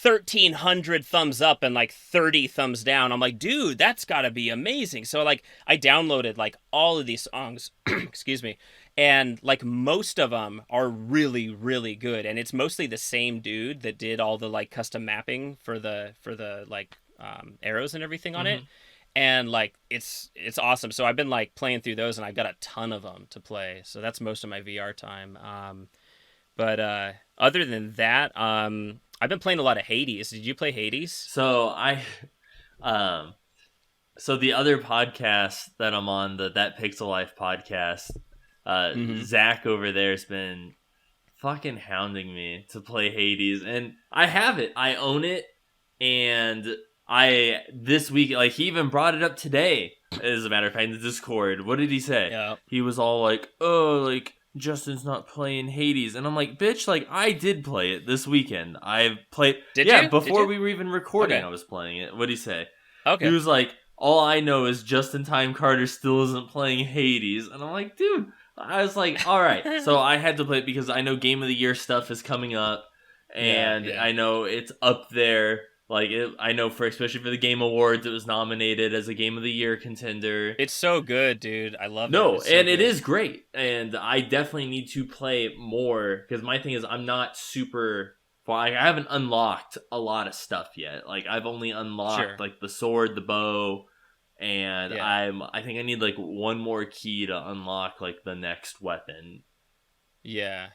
1,300 thumbs up and like 30 thumbs down. I'm like, dude, that's gotta be amazing. So like I downloaded like all of these songs, excuse me, and like most of them are really really good, and it's mostly the same dude that did all the like custom mapping for the like arrows and everything on it. And like it's awesome. So I've been like playing through those, and I've got a ton of them to play, so that's most of my VR time. But other than that, I've been playing a lot of Hades. Did you play Hades? Um, so the other podcast that I'm on, That Pixel Life podcast, Zach over there's been fucking hounding me to play Hades, and I have it. I own it, and this week, like, he even brought it up today, as a matter of fact, in the Discord. What did he say? Yeah. He was all like, oh, like, Justin's not playing Hades. And I'm like, bitch, like, I did play it this weekend. I've played... Did you? Did Before you? we were even recording, Okay. I was playing it. What'd he say? Okay. He was like, all I know is Justin Time Carter still isn't playing Hades. And I'm like, dude... I was like, alright. So I had to play it because I know Game of the Year stuff is coming up. And Yeah. I know it's up there. Like, I know especially for the Game Awards, it was nominated as a Game of the Year contender. It's so good, dude. I love it. No, It's so and good. it is great. And I definitely need to play more, because my thing is I'm not super... Well, I haven't unlocked a lot of stuff yet. Like, I've only unlocked, like, the sword, the bow, and I think I need, like, one more key to unlock, like, the next weapon. Yeah.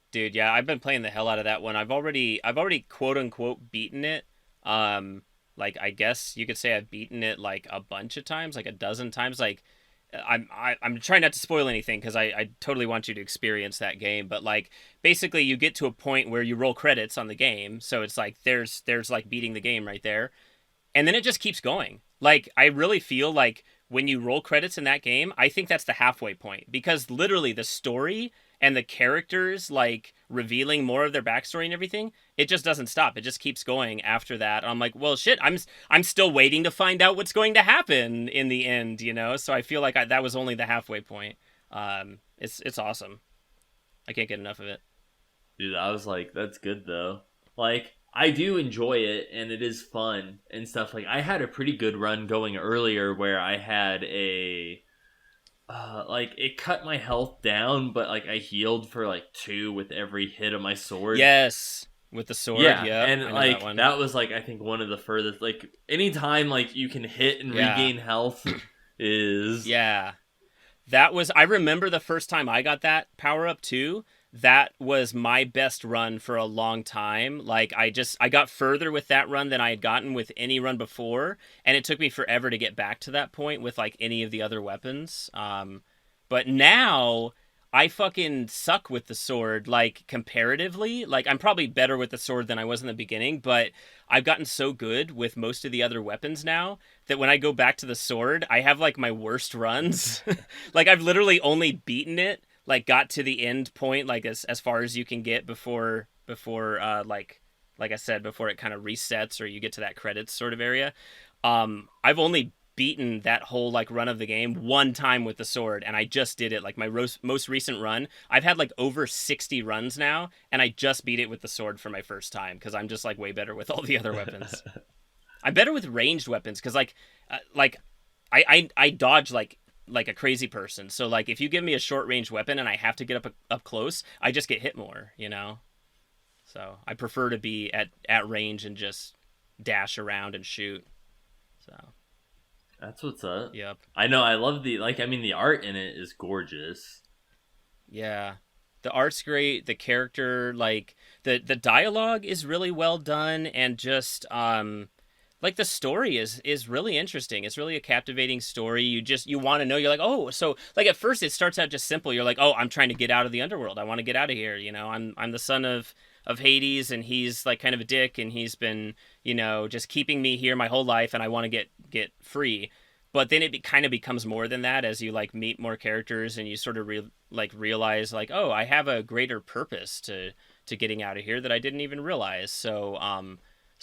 Dude, yeah, I've been playing the hell out of that one. I've already quote unquote beaten it. Like, I guess you could say I've beaten it like a bunch of times, like a dozen times. Like, I'm trying not to spoil anything, because I totally want you to experience that game. But like, basically, you get to a point where you roll credits on the game, so it's like there's like beating the game right there, and then it just keeps going. Like, I really feel like when you roll credits in that game, I think that's the halfway point, because literally the story and the characters like revealing more of their backstory and everything, it just doesn't stop. It just keeps going after that. I'm like, well, shit, I'm still waiting to find out what's going to happen in the end, you know? So I feel like that was only the halfway point. It's awesome. I can't get enough of it. Dude, I was like, that's good, though. Like, I do enjoy it, and it is fun and stuff. Like, I had a pretty good run going earlier where I had a... like, it cut my health down, but, like, I healed for, like, 2 with every hit of my sword. Yes, with the sword, yeah. And, like, that was, like, I think one of the furthest... Like, anytime, like, you can hit and regain health is... Yeah. That was... I remember the first time I got that power-up, too. That was my best run for a long time. Like, I got further with that run than I had gotten with any run before, and it took me forever to get back to that point with like any of the other weapons. But now I fucking suck with the sword, like, comparatively. Like, I'm probably better with the sword than I was in the beginning, but I've gotten so good with most of the other weapons now that when I go back to the sword, I have like my worst runs. Like, I've literally only beaten it, like, got to the end point, like, as far as you can get before like I said, before it kind of resets or you get to that credits sort of area. I've only beaten that whole, like, run of the game one time with the sword, and I just did it, like, my most recent run. I've had, like, over 60 runs now, and I just beat it with the sword for my first time, because I'm just, like, way better with all the other weapons. I'm better with ranged weapons, because, like, I dodge, like a crazy person. So like, if you give me a short range weapon and I have to get up close, I just get hit more, you know? So I prefer to be at range and just dash around and shoot. So that's what's up. Yep. I know, I love the art in it is gorgeous. Yeah. The art's great, the character, like the dialogue is really well done, and just like, the story is really interesting. It's really a captivating story. You want to know. You're like, oh, so, like, at first it starts out just simple. You're like, oh, I'm trying to get out of the underworld. I want to get out of here. You know, I'm the son of Hades, and he's like kind of a dick, and he's been, you know, just keeping me here my whole life, and I want to get free. but then it kind of becomes more than that as you like meet more characters and you sort of realize like, oh, I have a greater purpose to getting out of here that I didn't even realize. So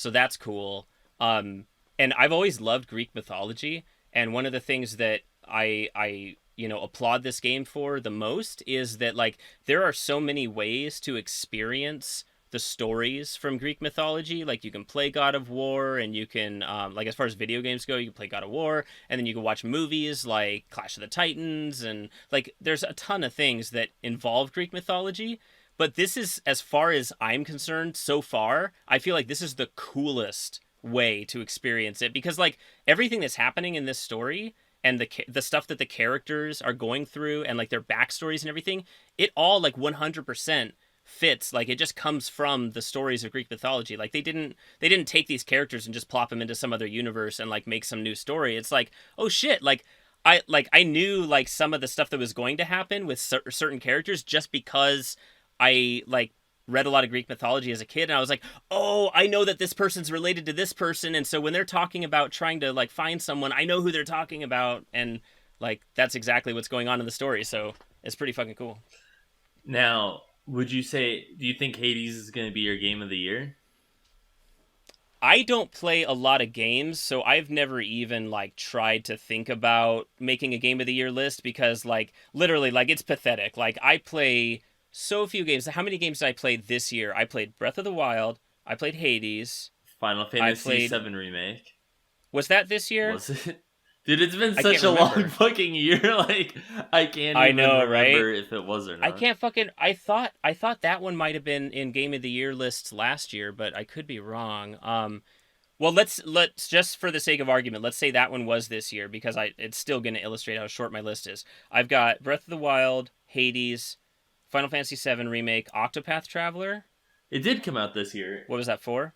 that's cool. And I've always loved Greek mythology, and one of the things that I applaud this game for the most is that like there are so many ways to experience the stories from Greek mythology. Like you can play God of War, and you can like as far as video games go, you can play God of War, and then you can watch movies like Clash of the Titans, and like there's a ton of things that involve Greek mythology. But this is, as far as I'm concerned, so far, I feel like this is the coolest way to experience it, because like everything that's happening in this story and the stuff that the characters are going through and like their backstories and everything, it all like 100% fits. Like it just comes from the stories of Greek mythology. Like they didn't take these characters and just plop them into some other universe and like make some new story. It's like, oh shit, I knew like some of the stuff that was going to happen with certain characters just because I like read a lot of Greek mythology as a kid, and I was like, oh, I know that this person's related to this person, and so when they're talking about trying to like find someone, I know who they're talking about, and like that's exactly what's going on in the story. So it's pretty fucking cool. Now, do you think Hades is going to be your game of the year? I don't play a lot of games, so I've never even like tried to think about making a game of the year list, because like literally like it's pathetic. Like I play so few games. How many games did I play this year? I played Breath of the Wild. I played Hades. Final Fantasy VII Remake. Was that this year? Was it? Dude, it's been such a long fucking year. Like, I can't even remember if it was or not. I can't fucking... I thought that one might have been in Game of the Year lists last year, but I could be wrong. Well, let's just for the sake of argument, let's say that one was this year, because it's still going to illustrate how short my list is. I've got Breath of the Wild, Hades, Final Fantasy VII Remake, Octopath Traveler. It did come out this year. What was that for?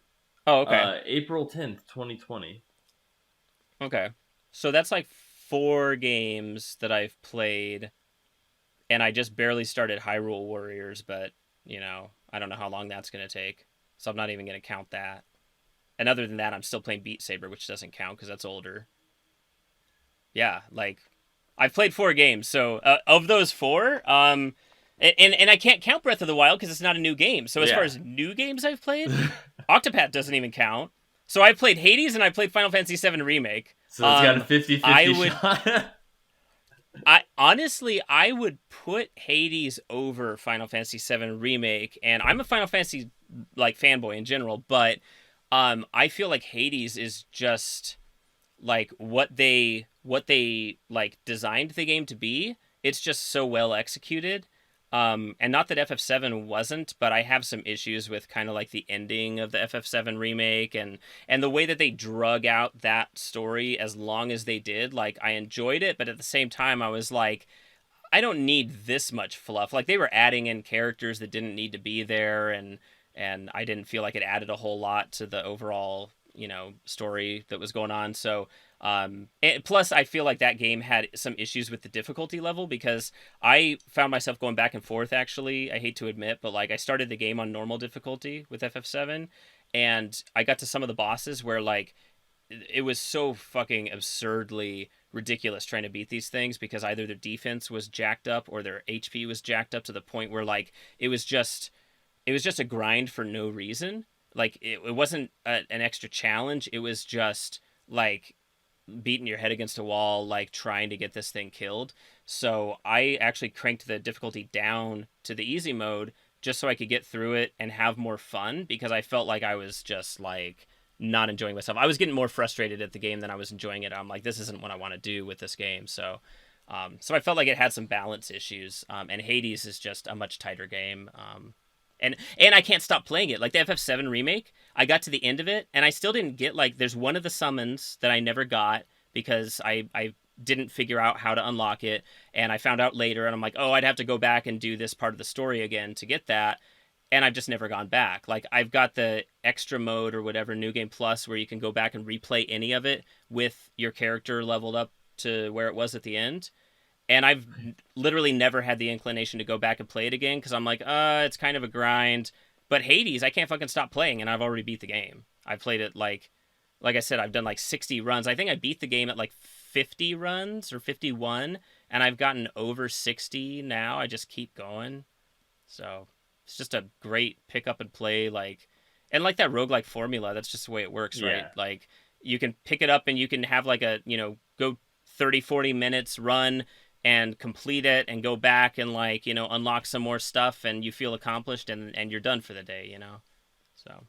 Oh, okay. April 10th, 2020. Okay. So that's like 4 games that I've played, and I just barely started Hyrule Warriors, but, I don't know how long that's going to take, so I'm not even going to count that. And other than that, I'm still playing Beat Saber, which doesn't count because that's older. Yeah, like, I've played 4 games, so of those 4, and I can't count Breath of the Wild because it's not a new game, so as far as new games I've played, Octopath doesn't even count. So I played Hades and I played Final Fantasy VII Remake. So it's got a 50-50 shot. I would put Hades over Final Fantasy VII Remake, and I'm a Final Fantasy like fanboy in general, but I feel like Hades is just like what they like designed the game to be. It's just so well executed. And not that FF7 wasn't, but I have some issues with kind of like the ending of the FF7 remake and the way that they drug out that story as long as they did. Like, I enjoyed it, but at the same time, I was like, I don't need this much fluff. Like, they were adding in characters that didn't need to be there, and I didn't feel like it added a whole lot to the overall, story that was going on. So, and plus I feel like that game had some issues with the difficulty level, because I found myself going back and forth, actually. I hate to admit, but like I started the game on normal difficulty with FF7, and I got to some of the bosses where like it was so fucking absurdly ridiculous trying to beat these things, because either their defense was jacked up or their HP was jacked up to the point where like it was just a grind for no reason. Like it wasn't an extra challenge. It was just like beating your head against a wall, like trying to get this thing killed. So I actually cranked the difficulty down to the easy mode just so I could get through it and have more fun, because I felt like I was just like not enjoying myself. I was getting more frustrated at the game than I was enjoying it. I'm like, this isn't what I want to do with this game. So I felt like it had some balance issues. And Hades is just a much tighter game. And I can't stop playing it. Like the FF7 remake, I got to the end of it, and I still didn't get, like, there's one of the summons that I never got because I didn't figure out how to unlock it, and I found out later, and I'm like, oh, I'd have to go back and do this part of the story again to get that, and I've just never gone back. Like, I've got the extra mode or whatever, New Game Plus, where you can go back and replay any of it with your character leveled up to where it was at the end. And I've literally never had the inclination to go back and play it again, because I'm like, it's kind of a grind. But Hades, I can't fucking stop playing, and I've already beat the game. I played it like I said, I've done like 60 runs. I think I beat the game at like 50 runs or 51, and I've gotten over 60 now. I just keep going. So it's just a great pick up and play, like, and like that roguelike formula, that's just the way it works, right? Yeah. Like you can pick it up and you can have like a, go 30, 40 minutes, run and complete it and go back and like, unlock some more stuff and you feel accomplished and you're done for the day, So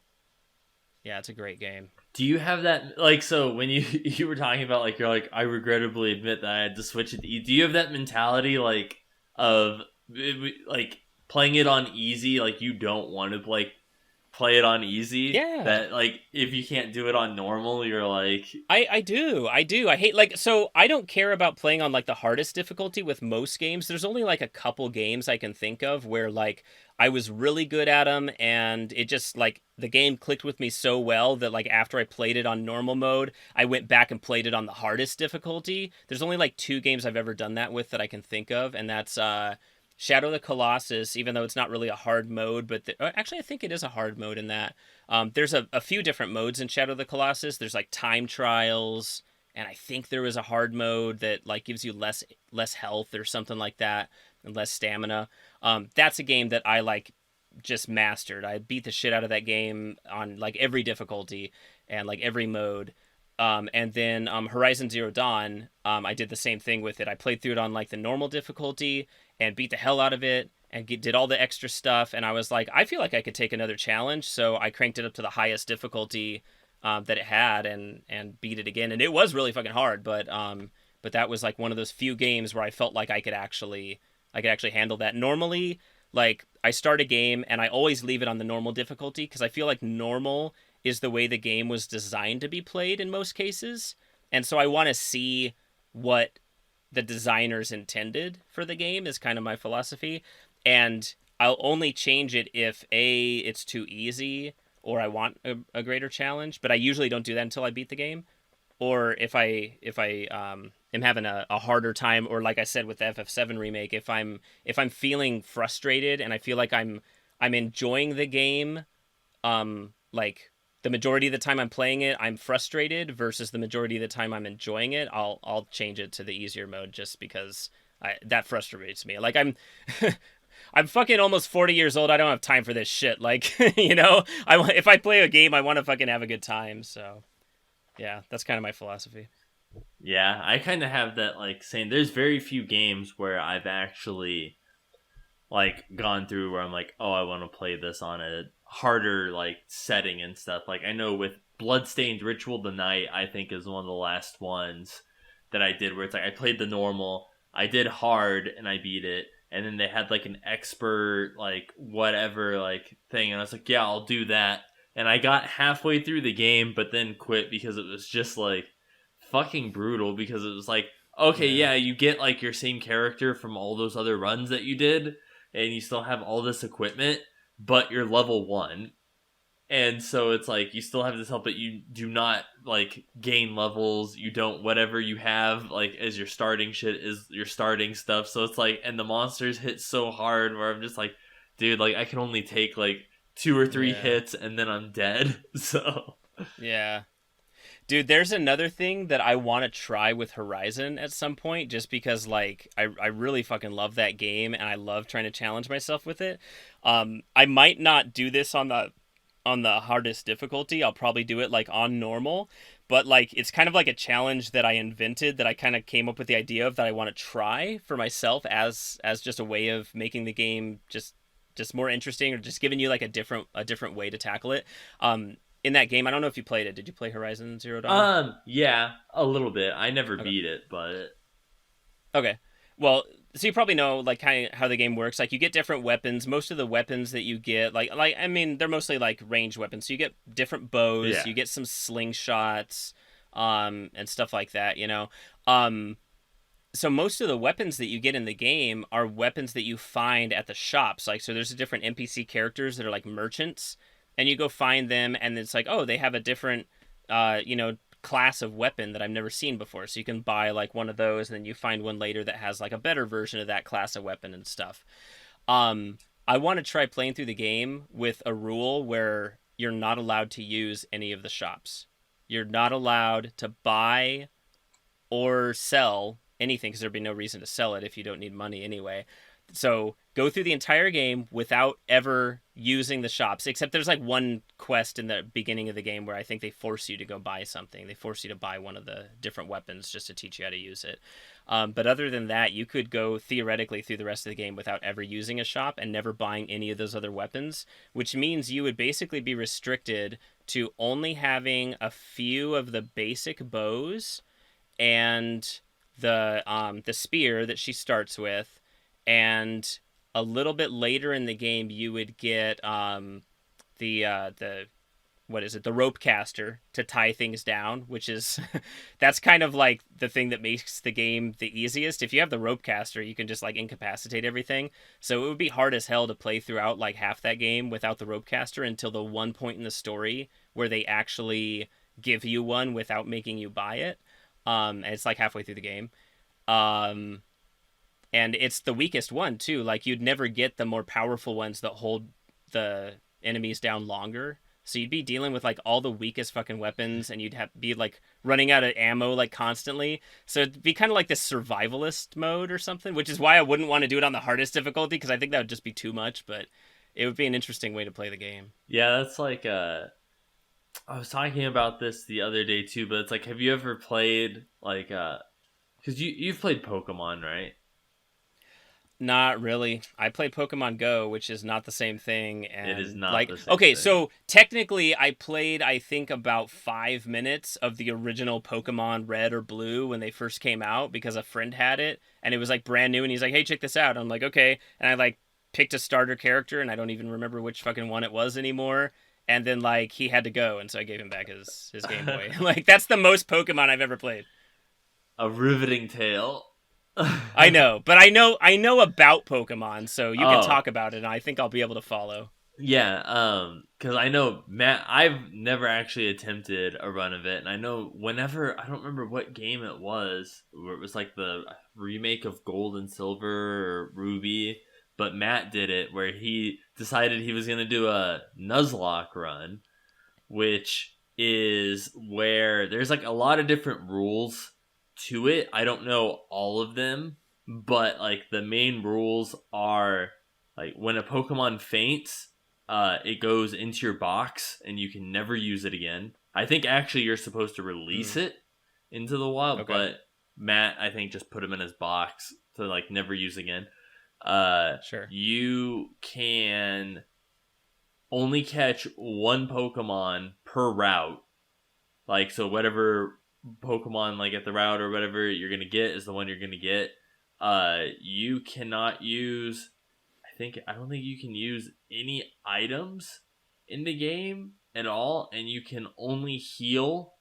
yeah, it's a great game. Do you have that, like, so when you you were talking about, like, you're like, I regrettably admit that I had to switch it to do you have that mentality, like, of, like, playing it on easy, like, you don't want to, like, play it on easy? Yeah. That, like, if you can't do it on normal, you're like... I do. I hate, like, so I don't care about playing on like the hardest difficulty with most games. There's only like a couple games I can think of where like I was really good at them and it just like the game clicked with me so well that like after I played it on normal mode, I went back and played it on the hardest difficulty. There's only like 2 games I've ever done that with that I can think of, and that's Shadow of the Colossus, even though it's not really a hard mode, but actually I think it is a hard mode in that. There's a few different modes in Shadow of the Colossus. There's like time trials, and I think there was a hard mode that like gives you less health or something like that, and less stamina. That's a game that I like just mastered. I beat the shit out of that game on like every difficulty and like every mode. And then Horizon Zero Dawn, I did the same thing with it. I played through it on like the normal difficulty and beat the hell out of it and did all the extra stuff. And I was like, I feel like I could take another challenge. So I cranked it up to the highest difficulty that it had and beat it again. And it was really fucking hard, but that was like one of those few games where I felt like I could actually handle that. Normally, like I start a game and I always leave it on the normal difficulty because I feel like normal is the way the game was designed to be played in most cases. And so I want to see what the designers intended for the game is kind of my philosophy. And I'll only change it if A, it's too easy or I want a greater challenge, but I usually don't do that until I beat the game. Or if I am having a harder time, or like I said with the FF7 remake, if I'm feeling frustrated and I feel like I'm enjoying the game, like the majority of the time I'm playing it, I'm frustrated versus the majority of the time I'm enjoying it, I'll change it to the easier mode just because that frustrates me. Like I'm fucking almost 40 years old. I don't have time for this shit. Like, if I play a game, I want to fucking have a good time. So yeah, that's kind of my philosophy. Yeah, I kind of have that, like, saying there's very few games where I've actually, like, gone through where I'm like, oh, I want to play this on a harder, like, setting and stuff. Like, I know with Bloodstained Ritual of the Night, I think is one of the last ones that I did where it's like, I played the normal, I did hard, and I beat it, and then they had, like, an expert, like, whatever, like, thing, and I was like, yeah, I'll do that. And I got halfway through the game, but then quit because it was just, like, fucking brutal, because it was like, okay, yeah, you get, like, your same character from all those other runs that you did, and you still have all this equipment, but you're level 1. And so it's like, you still have this help, but you do not, like, gain levels. You don't, whatever you have, like, as your starting shit is your starting stuff. So it's like, and the monsters hit so hard where I'm just like, dude, like, I can only take, like, 2 or 3 hits and then I'm dead. So. Yeah. Dude, there's another thing that I want to try with Horizon at some point, just because, like, I really fucking love that game, and I love trying to challenge myself with it. I might not do this on the hardest difficulty. I'll probably do it, like, on normal, but, like, it's kind of like a challenge that I invented, that I kind of came up with the idea of, that I want to try for myself as just a way of making the game just more interesting, or just giving you, like, a different way to tackle it. In that game, I don't know if you played it. Did you play Horizon Zero Dawn? Yeah, a little bit. I never beat it, but... Okay. Well, so you probably know, like, kind of how the game works. Like, you get different weapons. Most of the weapons that you get, like I mean, they're mostly, like, ranged weapons. So you get different bows. Yeah. You get some slingshots, and stuff like that, So most of the weapons that you get in the game are weapons that you find at the shops. Like, so there's different NPC characters that are, like, merchants, and you go find them, and it's like, oh, they have a different, class of weapon that I've never seen before. So you can buy, like, one of those, and then you find one later that has, like, a better version of that class of weapon and stuff. I want to try playing through the game with a rule where you're not allowed to use any of the shops. You're not allowed to buy or sell anything, because there'd be no reason to sell it if you don't need money anyway. So go through the entire game without ever using the shops, except there's like one quest in the beginning of the game where I think they force you to go buy something. They force you to buy one of the different weapons just to teach you how to use it. But other than that, you could go theoretically through the rest of the game without ever using a shop and never buying any of those other weapons, which means you would basically be restricted to only having a few of the basic bows and the spear that she starts with, and a little bit later in the game you would get the what is it, the rope caster to tie things down, which is that's kind of like the thing that makes the game the easiest. If you have the rope caster, you can just like incapacitate everything. So it would be hard as hell to play throughout like half that game without the rope caster until the one point in the story where they actually give you one without making you buy it. And it's like halfway through the game. And it's the weakest one too. Like you'd never get the more powerful ones that hold the enemies down longer. So you'd be dealing with like all the weakest fucking weapons, and you'd have be like running out of ammo like constantly. So it'd be kind of like this survivalist mode or something, which is why I wouldn't want to do it on the hardest difficulty, because I think that would just be too much. But it would be an interesting way to play the game. Yeah, that's like I was talking about this the other day too, but it's like, have you ever played like because you've played Pokemon, right? Not really. I play Pokemon Go, which is not the same thing. And It is not like, the same okay, thing. so technically I played, I think, about 5 minutes of the original Pokemon Red or Blue when they first came out, because a friend had it and it was like brand new, and he's like, hey, check this out. I'm like, okay. And I like picked a starter character, and I don't even remember which fucking one it was anymore. And then like he had to go, and so I gave him back his Game Boy. Like that's the most Pokemon I've ever played. A riveting tale. I know, but I know about Pokemon, so you can Oh. talk about it, and I think I'll be able to follow. Yeah, because I know Matt. I've never actually attempted a run of it, and I know whenever, I don't remember what game it was, where it was like the remake of Gold and Silver or Ruby, but Matt did it where he decided he was gonna do a Nuzlocke run, which is where there's like a lot of different rules to it. I don't know all of them, but like the main rules are like when a Pokemon faints, it goes into your box and you can never use it again. I think actually you're supposed to release it into the wild, Okay. but Matt, I think, just put him in his box to like never use again. Sure. You can only catch one Pokemon per route. Like, so whatever Pokemon like at the route or whatever you're gonna get is the one you're gonna get. You cannot use, I don't think you can use any items in the game at all, and you can only heal.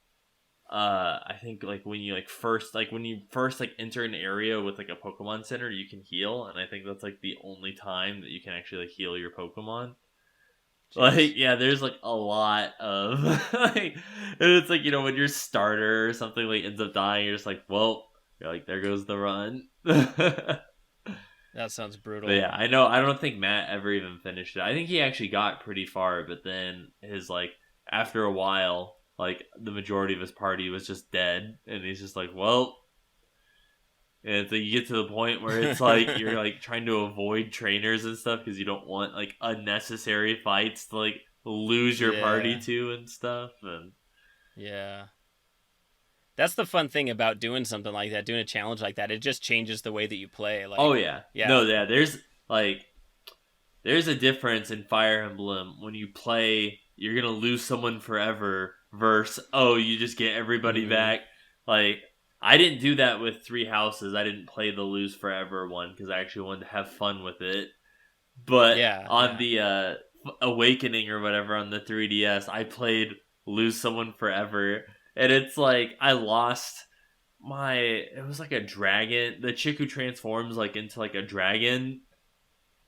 I think like when you first enter an area with like a Pokemon Center, you can heal, and I think that's like the only time that you can actually like heal your Pokemon. Jeez. Like, yeah, there's like a lot of like, and it's like, you know, when your starter or something like ends up dying, you're just like, well, you're like, there goes the run. That sounds brutal. But yeah, I know. I don't think Matt ever even finished it. I think he actually got pretty far, but then his like after a while, like the majority of his party was just dead, and he's just like, well. And so you get to the point where it's like you're like trying to avoid trainers and stuff because you don't want like unnecessary fights to like lose your party to and stuff. And yeah, that's the fun thing about doing something like that, doing a challenge like that. It just changes the way that you play. Like, oh yeah, no, yeah. There's a difference in Fire Emblem when you play. You're gonna lose someone forever versus you just get everybody back. Like, I didn't do that with Three Houses. I didn't play the lose forever one because I actually wanted to have fun with it. But the Awakening or whatever on the 3DS, I played lose someone forever, and it's like I lost it was like a dragon, the chick who transforms like into like a dragon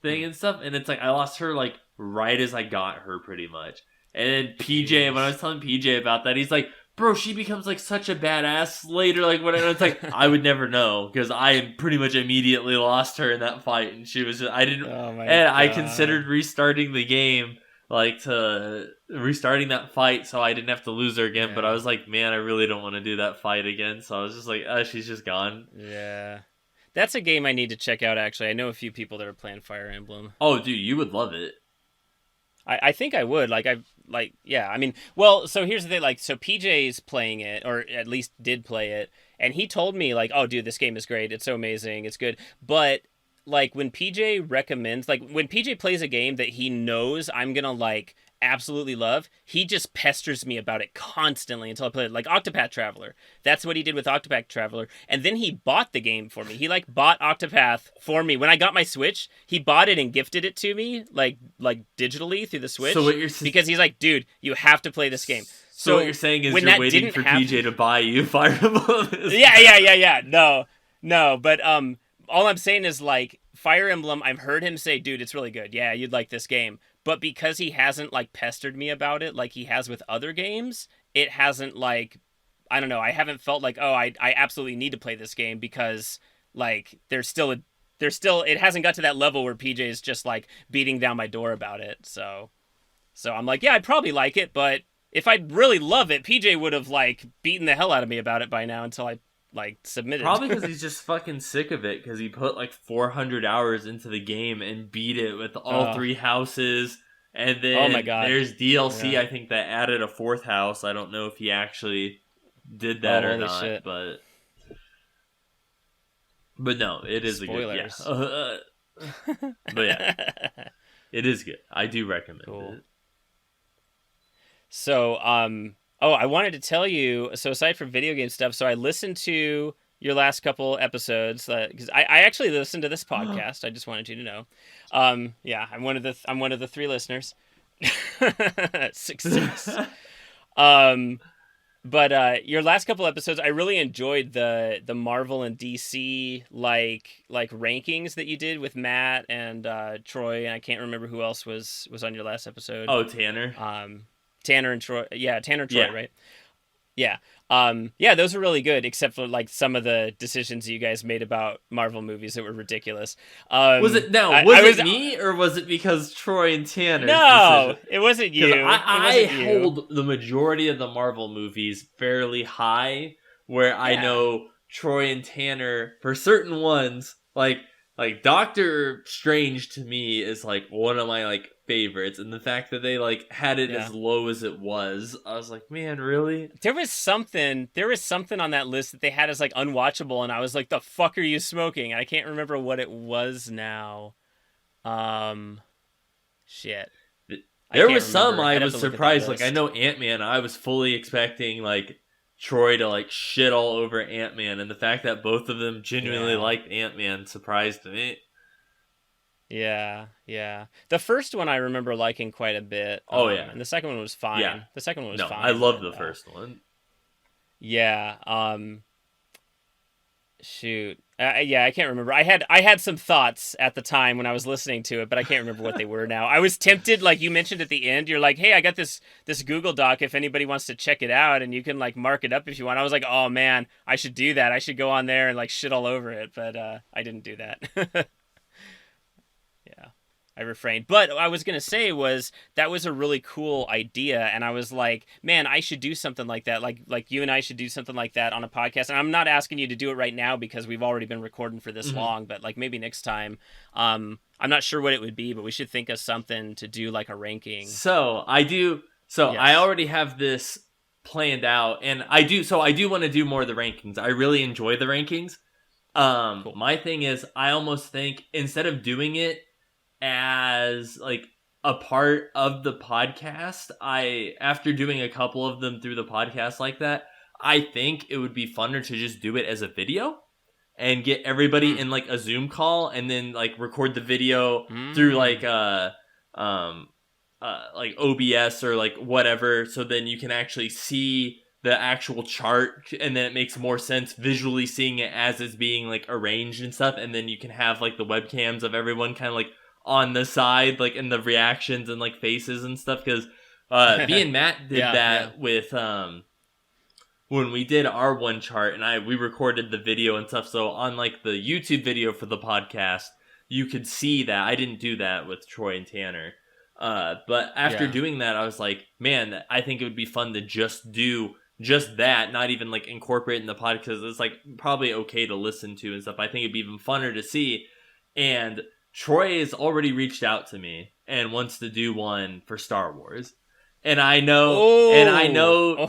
thing and stuff, and it's like I lost her like right as I got her pretty much. And then PJ, when I was telling PJ about that, he's like, bro, she becomes like such a badass later, like whatever. It's like I would never know because I pretty much immediately lost her in that fight, and she was just, I didn't, and I considered restarting the game, like to restarting that fight so I didn't have to lose her again. But I was like, man, I really don't want to do that fight again. So I was just like, she's just gone. Yeah. That's a game I need to check out, actually. I know a few people that are playing Fire Emblem. Oh, dude, you would love it. I think I would. I mean, well, so here's the thing. Like, so PJ's playing it, or at least did play it, and he told me, like, oh, dude, this game is great. It's so amazing. It's good. But, like, when PJ recommends, like, when PJ plays a game that he knows I'm gonna, like, absolutely love, he just pesters me about it constantly until I play it. Like Octopath Traveler. That's what he did with Octopath Traveler. And then he bought the game for me. He like bought Octopath for me. When I got my Switch, he bought it and gifted it to me like digitally through the Switch. So what you're because he's like, dude, you have to play this game. So what you're saying is you're waiting for PJ to buy you Fire Emblem. Yeah. No, but all I'm saying is like Fire Emblem, I've heard him say, dude, it's really good. Yeah, you'd like this game. But because he hasn't, like, pestered me about it like he has with other games, it hasn't, like, I don't know, I haven't felt like, oh, I absolutely need to play this game because, like, it hasn't got to that level where PJ is just, like, beating down my door about it. So I'm like, yeah, I'd probably like it, but if I'd really love it, PJ would have, like, beaten the hell out of me about it by now until I, like, submitted. Probably because he's just fucking sick of it, because he put like 400 hours into the game and beat it with all 3 houses, and then oh my God. There's DLC I think that added a 4th house. I don't know if he actually did that or not, shit. but no, it is Spoilers. a good but yeah, it is good. I do recommend it. So I wanted to tell you, so aside from video game stuff, so I listened to your last couple episodes, because I actually listened to this podcast. I just wanted you to know. Yeah, I'm one of the 3 listeners. Success. But your last couple episodes, I really enjoyed the Marvel and DC like rankings that you did with Matt and Troy, and I can't remember who else was on your last episode. Oh, Tanner. Tanner and Troy. Yeah, Tanner and Troy, right? Yeah. Yeah, those were really good, except for like some of the decisions you guys made about Marvel movies that were ridiculous. Was it me, or was it because Troy and Tanner? No, it wasn't you. I hold the majority of the Marvel movies fairly high, where I know Troy and Tanner, for certain ones, like Doctor Strange to me is like one of my like favorites, and the fact that they like had it as low as it was, I was like, man, really? There was something on that list that they had as like unwatchable, and I was like, the fuck are you smoking? And I can't remember what it was now. Shit. There was some I was surprised. Like I know Ant-Man, I was fully expecting like Troy to like shit all over Ant-Man, and the fact that both of them genuinely liked Ant-Man surprised me. Yeah. The first one I remember liking quite a bit. And the second one was fine. Yeah. The second one was fine. I love the first one. Yeah. Shoot. I can't remember. I had some thoughts at the time when I was listening to it, but I can't remember what they were now. I was tempted, like you mentioned at the end. You're like, hey, I got this Google Doc if anybody wants to check it out, and you can like mark it up if you want. I was like, oh man, I should do that. I should go on there and like shit all over it, but I didn't do that. I refrained. But what I was going to say was that was a really cool idea, and I was like, man, I should do something like that. Like you and I should do something like that on a podcast. And I'm not asking you to do it right now because we've already been recording for this long, but like maybe next time. I'm not sure what it would be, but we should think of something to do like a ranking. I already have this planned out, and I do want to do more of the rankings. I really enjoy the rankings. Cool. My thing is, I almost think instead of doing it as like a part of the podcast, after doing a couple of them through the podcast like that, I think it would be funner to just do it as a video and get everybody in like a Zoom call, and then like record the video through like like OBS or like whatever, so then you can actually see the actual chart, and then it makes more sense visually seeing it as it's being like arranged and stuff, and then you can have like the webcams of everyone kind of like on the side, like in the reactions and like faces and stuff, because me and Matt did that with when we did our one chart, and we recorded the video and stuff, so on like the YouTube video for the podcast you could see that. I didn't do that with Troy and Tanner, But after doing that, I was like, man, I think it would be fun to just do just that, not even like incorporate in the pod, because it's like probably okay to listen to and stuff. I think it'd be even funner to see. And Troy has already reached out to me and wants to do one for Star Wars. And I know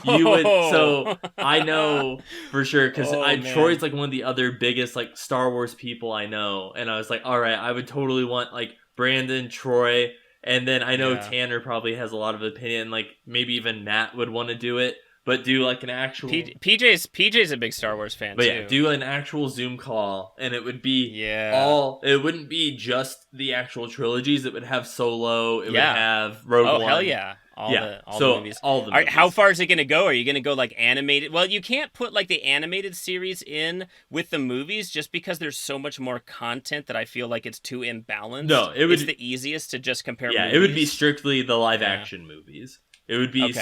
you would, so I know for sure, because Troy's like one of the other biggest like Star Wars people I know. And I was like, all right, I would totally want like Brandon, Troy, and then I know Tanner probably has a lot of opinion, like maybe even Matt would want to do it. But do like an actual PJ's a big Star Wars fan too. Yeah, do an actual Zoom call, and it would be it wouldn't be just the actual trilogies. It would have Solo. It would have Rogue One. Oh hell yeah! All the movies. All the movies. All right, how far is it going to go? Are you going to go like animated? Well, you can't put like the animated series in with the movies just because there's so much more content that I feel like it's too imbalanced. No, it's the easiest to just compare. Yeah, movies. It would be strictly the live action movies. It would be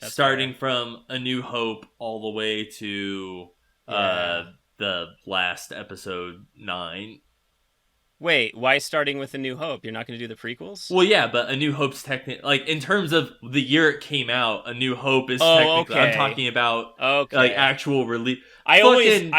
That's starting from A New Hope all the way to the last episode 9. Wait, why starting with A New Hope? You're not going to do the prequels? Well, yeah, but A New Hope's technically, like, in terms of the year it came out, A New Hope is technically, I'm talking about, like, actual release. I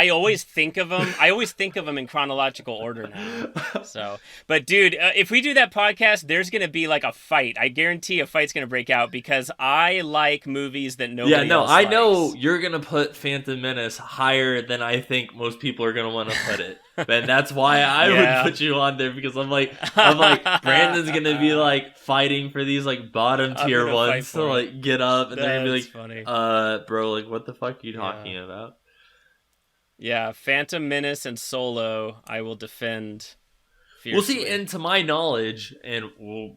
always think of them. I always think of them in chronological order now. So, but dude, if we do that podcast, there's gonna be like a fight. I guarantee a fight's gonna break out because I like movies that nobody else likes. I know you're gonna put Phantom Menace higher than I think most people are gonna want to put it. And that's why I would put you on there, because I'm like Brandon's gonna be like fighting for these like bottom tier ones to like get up, and they're gonna be like, funny. Bro, like what the fuck are you talking about? Yeah, Phantom Menace and Solo, I will defend fiercely. We'll see, and to my knowledge, and we'll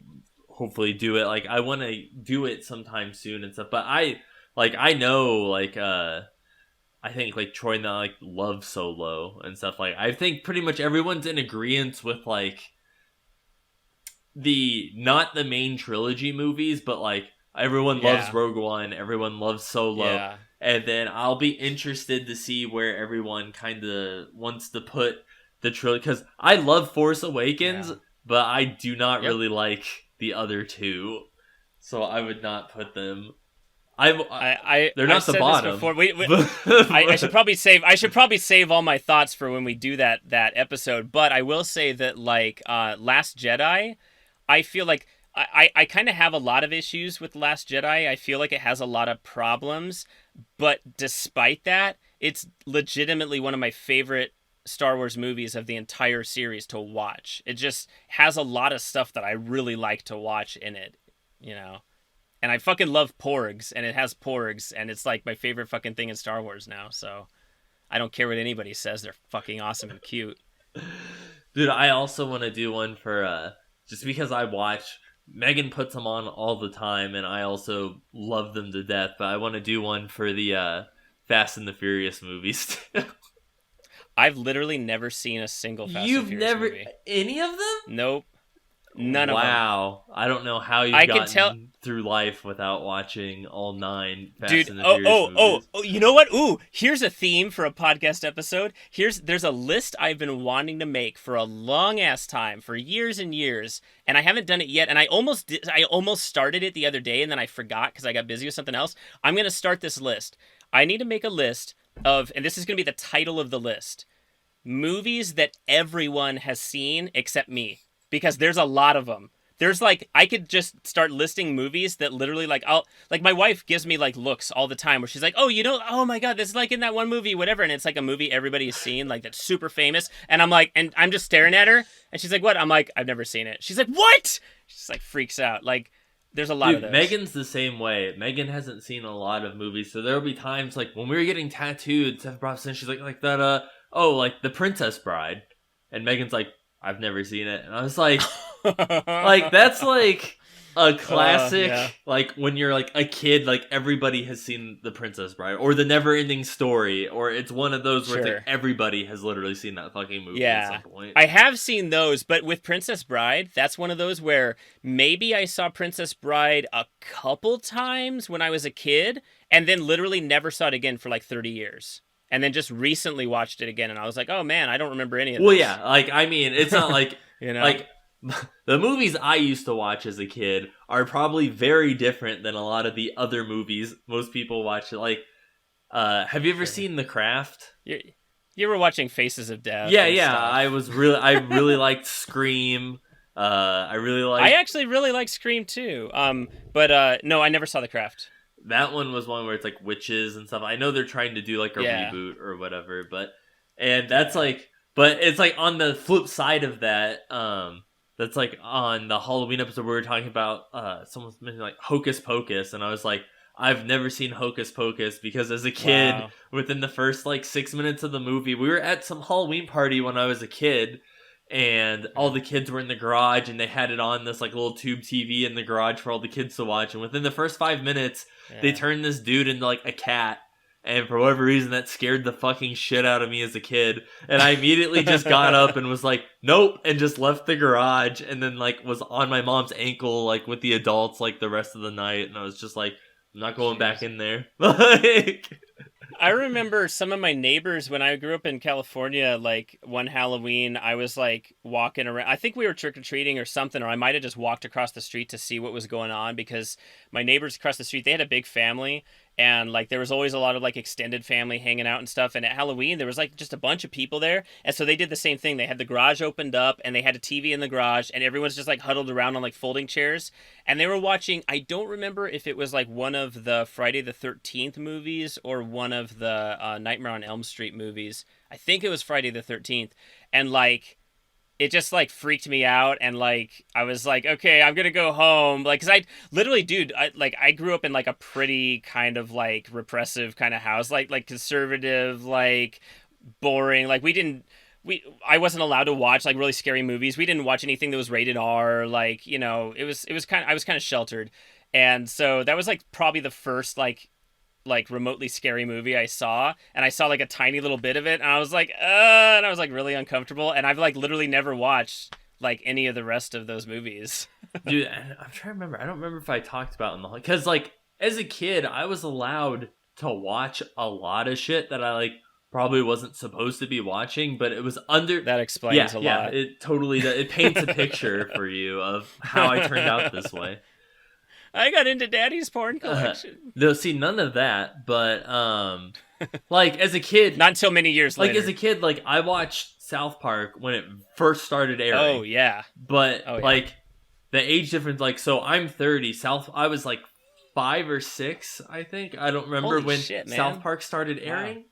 hopefully do it, like, I want to do it sometime soon and stuff, but I know, like, I think, like, Troy and I, like, love Solo and stuff, like, I think pretty much everyone's in agreement with, like, not the main trilogy movies, but, like, everyone loves Rogue One, everyone loves Solo, and then I'll be interested to see where everyone kind of wants to put the trilogy, because I love Force Awakens, but I do not really like the other two, so I would not put them. They're not the bottom. I should probably save all my thoughts for when we do that episode. But I will say that like Last Jedi, I feel like I kind of have a lot of issues with Last Jedi. I feel like it has a lot of problems, but despite that, it's legitimately one of my favorite Star Wars movies of the entire series to watch. It just has a lot of stuff that I really like to watch in it, you know. And I fucking love porgs, and it has porgs, and it's like my favorite fucking thing in Star Wars now, so I don't care what anybody says, they're fucking awesome and cute. Dude, I also want to do one for, just because I watch, Megan puts them on all the time, and I also love them to death, but I want to do one for the Fast and the Furious movies, too. I've literally never seen a single Fast and Furious movie. You've never... Any of them? Nope. None of them. Wow. I don't know how you've gotten through life without watching all 9 Fast and the Furious movies. Oh, you know what? Ooh, here's a theme for a podcast episode. There's a list I've been wanting to make for a long-ass time, for years and years, and I haven't done it yet, and I almost started it the other day, and then I forgot because I got busy with something else. I'm going to start this list. I need to make a list of, and this is going to be the title of the list, movies that everyone has seen except me. Because there's a lot of them. There's like, I could just start listing movies that literally like, my wife gives me like looks all the time where she's like, oh my God, this is like in that one movie, whatever. And it's like a movie everybody's seen, like that's super famous. And I'm like, and I'm just staring at her and she's like, what? I'm like, I've never seen it. She's like, what? She's like freaks out. Like there's a lot of those. Megan's the same way. Megan hasn't seen a lot of movies. So there'll be times like when we were getting tattooed, Seth brought us in, she's like that, like The Princess Bride. And Megan's like, I've never seen it. And I was like, that's like a classic, like when you're like a kid, like everybody has seen The Princess Bride or The Never Ending Story, or it's one of those where it's like everybody has literally seen that fucking movie at some point. I have seen those, but with Princess Bride, that's one of those where maybe I saw Princess Bride a couple times when I was a kid and then literally never saw it again for like 30 years. And then just recently watched it again, and I was like, "Oh man, I don't remember any of this." Well, yeah, like I mean, it's not like you know, like the movies I used to watch as a kid are probably very different than a lot of the other movies most people watch. Like, have you ever seen The Craft? You were watching Faces of Death. Yeah, and yeah. stuff. I really liked Scream. I actually really like Scream too. But no, I never saw The Craft. That one was one where it's like witches and stuff. I know they're trying to do like a reboot or whatever, and that's like, but it's like on the flip side of that. That's like on the Halloween episode where we were talking about someone's mentioning like Hocus Pocus, and I was like, I've never seen Hocus Pocus because as a kid, within the first like 6 minutes of the movie, we were at some Halloween party when I was a kid. And all the kids were in the garage, and they had it on this like little tube TV in the garage for all the kids to watch. And within the first 5 minutes, they turned this dude into like a cat. And for whatever reason, that scared the fucking shit out of me as a kid. And I immediately just got up and was like, nope, and just left the garage. And then like was on my mom's ankle like with the adults like the rest of the night. And I was just like, I'm not going back in there. Like. I remember some of my neighbors when I grew up in California, like one Halloween, I was like walking around. I think we were trick-or-treating or something, or I might have just walked across the street to see what was going on because my neighbors across the street, they had a big family. And like there was always a lot of like extended family hanging out and stuff. And at Halloween, there was like just a bunch of people there. And so they did the same thing. They had the garage opened up and they had a TV in the garage and everyone's just like huddled around on like folding chairs. And they were watching, I don't remember if it was like one of the Friday the 13th movies or one of the Nightmare on Elm Street movies. I think it was Friday the 13th. And like, it just like freaked me out, and like I was like, okay, I'm gonna go home, like, cause I literally, dude, I grew up in like a pretty kind of like repressive kind of house, like conservative, like boring, like I wasn't allowed to watch like really scary movies. We didn't watch anything that was rated R, like, you know, it was kind of, I was kind of sheltered, and so that was like probably the first like remotely scary movie I saw, and I saw like a tiny little bit of it, and I was like, and I was like really uncomfortable, and I've like literally never watched like any of the rest of those movies. Dude, I'm trying to remember. I don't remember if I talked about in the because like as a kid, I was allowed to watch a lot of shit that I like probably wasn't supposed to be watching, but it was under that explains a lot. Yeah, it totally does. It paints a picture for you of how I turned out this way. I got into Daddy's porn collection. No, see, none of that, but, like, as a kid... Not until many years later. Like, as a kid, like, I watched South Park when it first started airing. Oh, yeah. But, like, the age difference, like, so I'm 30, I was, like, 5 or 6, I think. I don't remember Holy when shit, man. South Park started airing.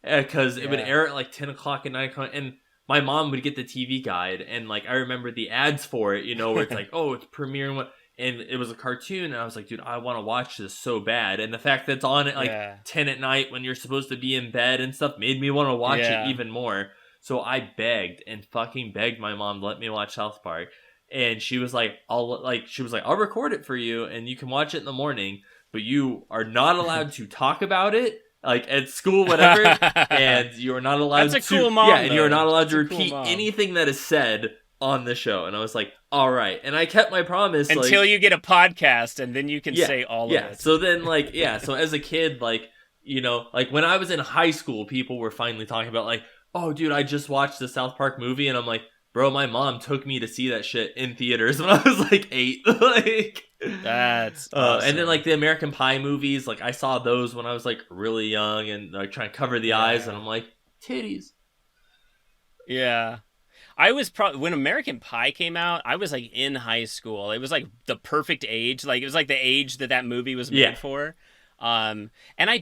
Because it would air at, like, 10 o'clock at night, and my mom would get the TV guide, and, like, I remember the ads for it, you know, where it's like, oh, it's premiering what... And it was a cartoon, and I was like, dude, I want to watch this so bad. And the fact that it's on at like 10 at night when you're supposed to be in bed and stuff made me want to watch it even more. So I begged and fucking begged my mom to let me watch South Park. And she was like, I'll record it for you and you can watch it in the morning, but you are not allowed to talk about it. Like at school, whatever, and you are not allowed That's a cool mom, and though. you are not allowed to That's a cool repeat mom. anything that is said on the show. And I was like, all right. And I kept my promise. Until like, you get a podcast, and then you can say all of it. So then, like, so as a kid, like, you know, like when I was in high school, people were finally talking about like, oh, dude, I just watched the South Park movie. And I'm like, bro, my mom took me to see that shit in theaters when I was like 8. Like, that's awesome. And then like the American Pie movies, like I saw those when I was like really young and like trying to cover the eyes, and I'm like, titties. Yeah. I was when American Pie came out, I was like in high school. It was like the perfect age. Like it was like the age that movie was made for. And I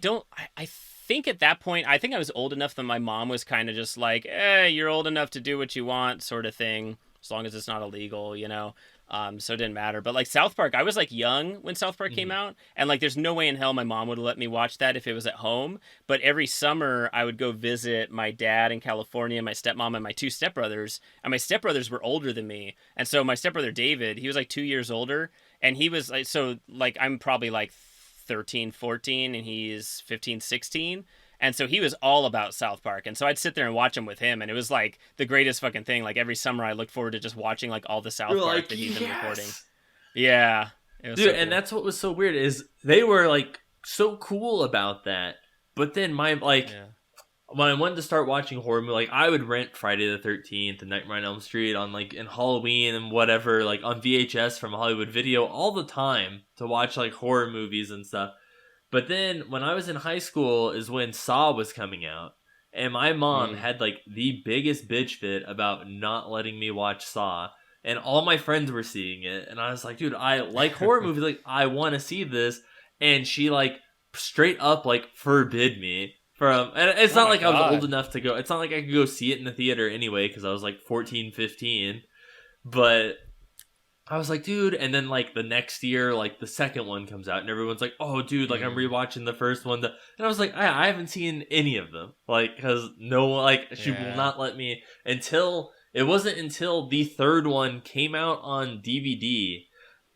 think at that point, I think I was old enough that my mom was kind of just like, you're old enough to do what you want sort of thing, as long as it's not illegal, you know? So it didn't matter. But like South Park, I was like young when South Park came out, and like there's no way in hell my mom would have let me watch that if it was at home. But every summer I would go visit my dad in California, my stepmom, and my 2 stepbrothers. And my stepbrothers were older than me, and so my stepbrother David, he was like 2 years older, and he was like, so like I'm probably like 13, 14, and he's 15, 16. And so he was all about South Park. And so I'd sit there and watch him with him. And it was like the greatest fucking thing. Like every summer I looked forward to just watching like all the South Park that he'd been recording. Yeah. It was dude, so cool. And that's what was so weird is they were like so cool about that. But then when I wanted to start watching horror movies, like I would rent Friday the 13th and Nightmare on Elm Street on like in Halloween and whatever, like on VHS from Hollywood Video all the time to watch like horror movies and stuff. But then when I was in high school is when Saw was coming out. And my mom had like the biggest bitch fit about not letting me watch Saw. And all my friends were seeing it. And I was like, dude, I like horror movies. Like, I want to see this. And she like straight up like forbid me from. And it's not like I was old enough to go. It's not like I could go see it in the theater anyway because I was like 14, 15. But I was like, dude, and then like the next year, like the second one comes out, and everyone's like, oh, dude, like I'm rewatching the first one, and I was like, I haven't seen any of them, like, because no one, like, she will not let me until it wasn't until the third one came out on DVD,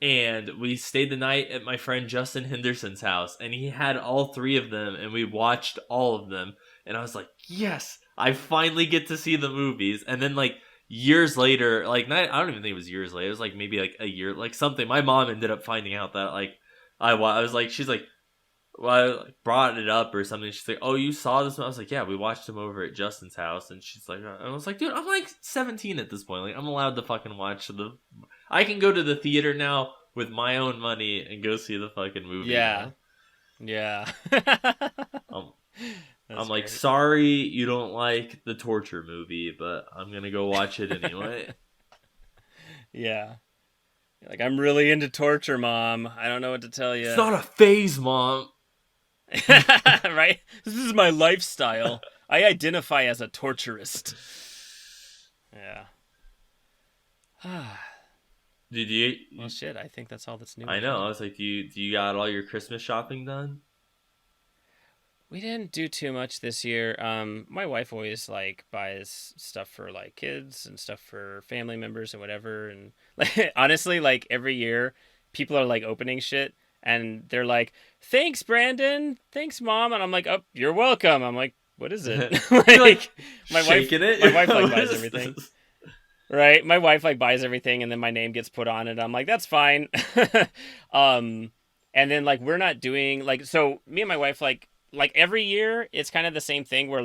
and we stayed the night at my friend Justin Henderson's house, and he had all three of them, and we watched all of them, and I was like, yes, I finally get to see the movies, and then like. Years later, like I don't even think it was years later. It was like maybe like a year, like something. My mom ended up finding out that like I was like, she's like, well, I brought it up or something. She's like, oh, you saw this one? I was like, yeah, we watched him over at Justin's house. And she's like, I was like, dude, I'm like 17 at this point. Like I'm allowed to fucking watch I can go to the theater now with my own money and go see the fucking movie. Yeah, now. yeah. I'm like, sorry you don't like the torture movie, but I'm gonna go watch it anyway. Yeah. Like, I'm really into torture, Mom. I don't know what to tell you. It's not a phase, Mom. Right? This is my lifestyle. I identify as a torturist. Yeah. Did you? Well, shit, I think that's all that's new. I know. I was like, do you got all your Christmas shopping done? We didn't do too much this year. My wife always like buys stuff for like kids and stuff for family members and whatever. And like, honestly, like every year, people are like opening shit and they're like, "Thanks, Brandon. Thanks, Mom." And I'm like, "Oh, you're welcome." I'm like, "What is it?" like my wife like buys everything. This? Right? My wife like buys everything, and then my name gets put on it. I'm like, "That's fine." And then like we're not doing like so. Me and my wife like every year it's kind of the same thing where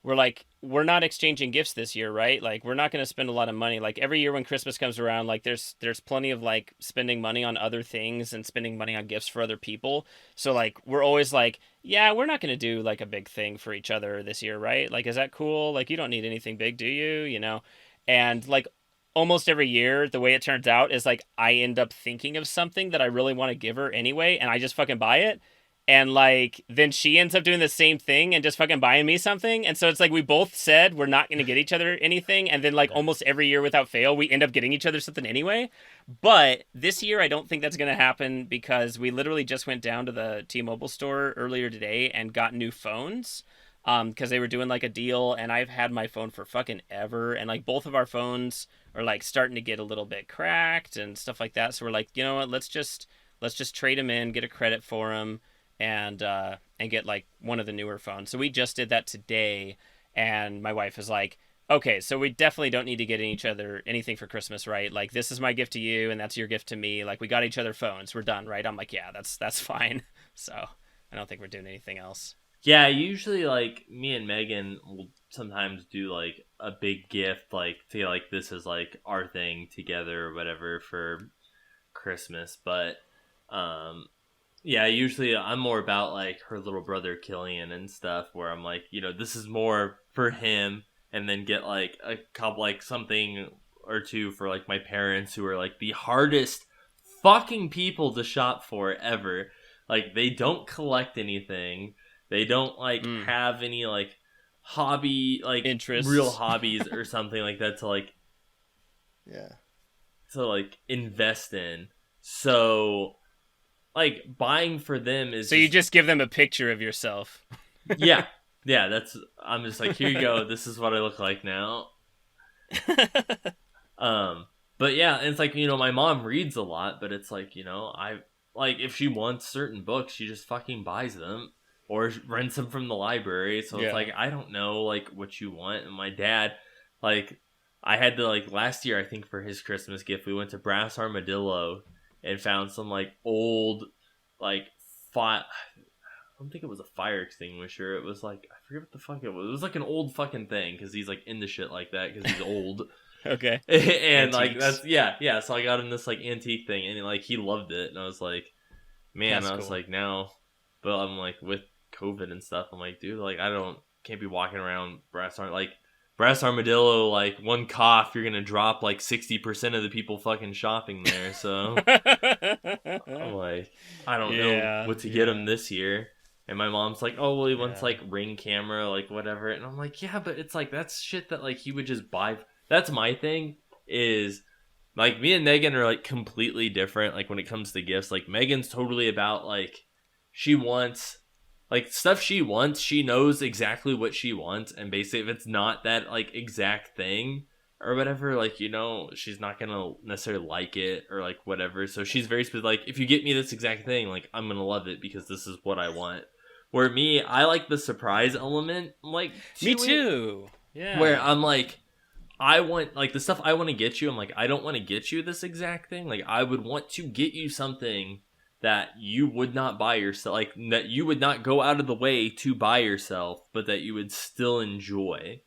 we're not exchanging gifts this year, right? Like we're not going to spend a lot of money. Like every year when Christmas comes around, like there's plenty of like spending money on other things and spending money on gifts for other people. So like we're always like, yeah, we're not going to do like a big thing for each other this year, right? Like, is that cool? Like, you don't need anything big, do you? You know? And like almost every year, the way it turns out is like I end up thinking of something that I really want to give her anyway, and I just fucking buy it. And, like, then she ends up doing the same thing and just fucking buying me something. And so it's like we both said we're not going to get each other anything. And then, like, almost every year without fail, we end up getting each other something anyway. But this year, I don't think that's going to happen because we literally just went down to the T-Mobile store earlier today and got new phones because they were doing, like, a deal. And I've had my phone for fucking ever. And, like, both of our phones are, like, starting to get a little bit cracked and stuff like that. So we're like, you know what, let's just trade them in, get a credit for them. And get like one of the newer phones. So we just did that today, and my wife is like, okay, so we definitely don't need to get each other anything for Christmas, right? Like, this is my gift to you and that's your gift to me. Like, we got each other phones, we're done, right? I'm like, yeah, that's fine. So I don't think we're doing anything else. Yeah, usually like me and Megan will sometimes do like a big gift, like to like this is like our thing together or whatever for Christmas. But yeah, usually I'm more about like her little brother Killian and stuff, where I'm like, you know, this is more for him, and then get like a couple, like something or two for like my parents, who are like the hardest fucking people to shop for ever. Like, they don't collect anything. They don't like have any like hobby, like interests, real hobbies or something like that to like, to like invest in. So like buying for them is so you just give them a picture of yourself. yeah, I'm just like, here you go, this is what I look like now. But yeah, it's like, you know, my mom reads a lot, but it's like, you know, I like if she wants certain books, she just fucking buys them or rents them from the library. So it's like, I don't know like what you want. And my dad, like, I had to like last year, I think for his Christmas gift, we went to Brass Armadillo and found some like old like don't think it was a fire extinguisher. It was like, I forget what the fuck it was. It was like an old fucking thing because he's like into shit like that because he's old. Okay. And Antiques. like that's yeah. So I got him this like antique thing, and like he loved it, and I was like, man, That's I was cool. like now, but I'm like with COVID and stuff, I'm like, dude, like can't be walking around brass armadillo, like one cough, you're gonna drop like 60% of the people fucking shopping there. So I'm like, I don't know what to get him this year. And my mom's like, oh, well, he wants like Ring camera, like whatever. And I'm like, yeah, but it's like that's shit that like he would just buy. That's my thing is like me and Megan are like completely different. Like when it comes to gifts, like Megan's totally about like she wants like stuff she wants. She knows exactly what she wants. And basically if it's not that like exact thing or whatever, like, you know, she's not going to necessarily like it or like whatever. So she's very specific. Like if you get me this exact thing, like I'm going to love it because this is what I want. Where me, I like the surprise element. Like me too. Yeah. Where I'm like, I want, like, the stuff I want to get you, I'm like, I don't want to get you this exact thing. Like, I would want to get you something that you would not buy yourself, like, that you would not go out of the way to buy yourself, but that you would still enjoy.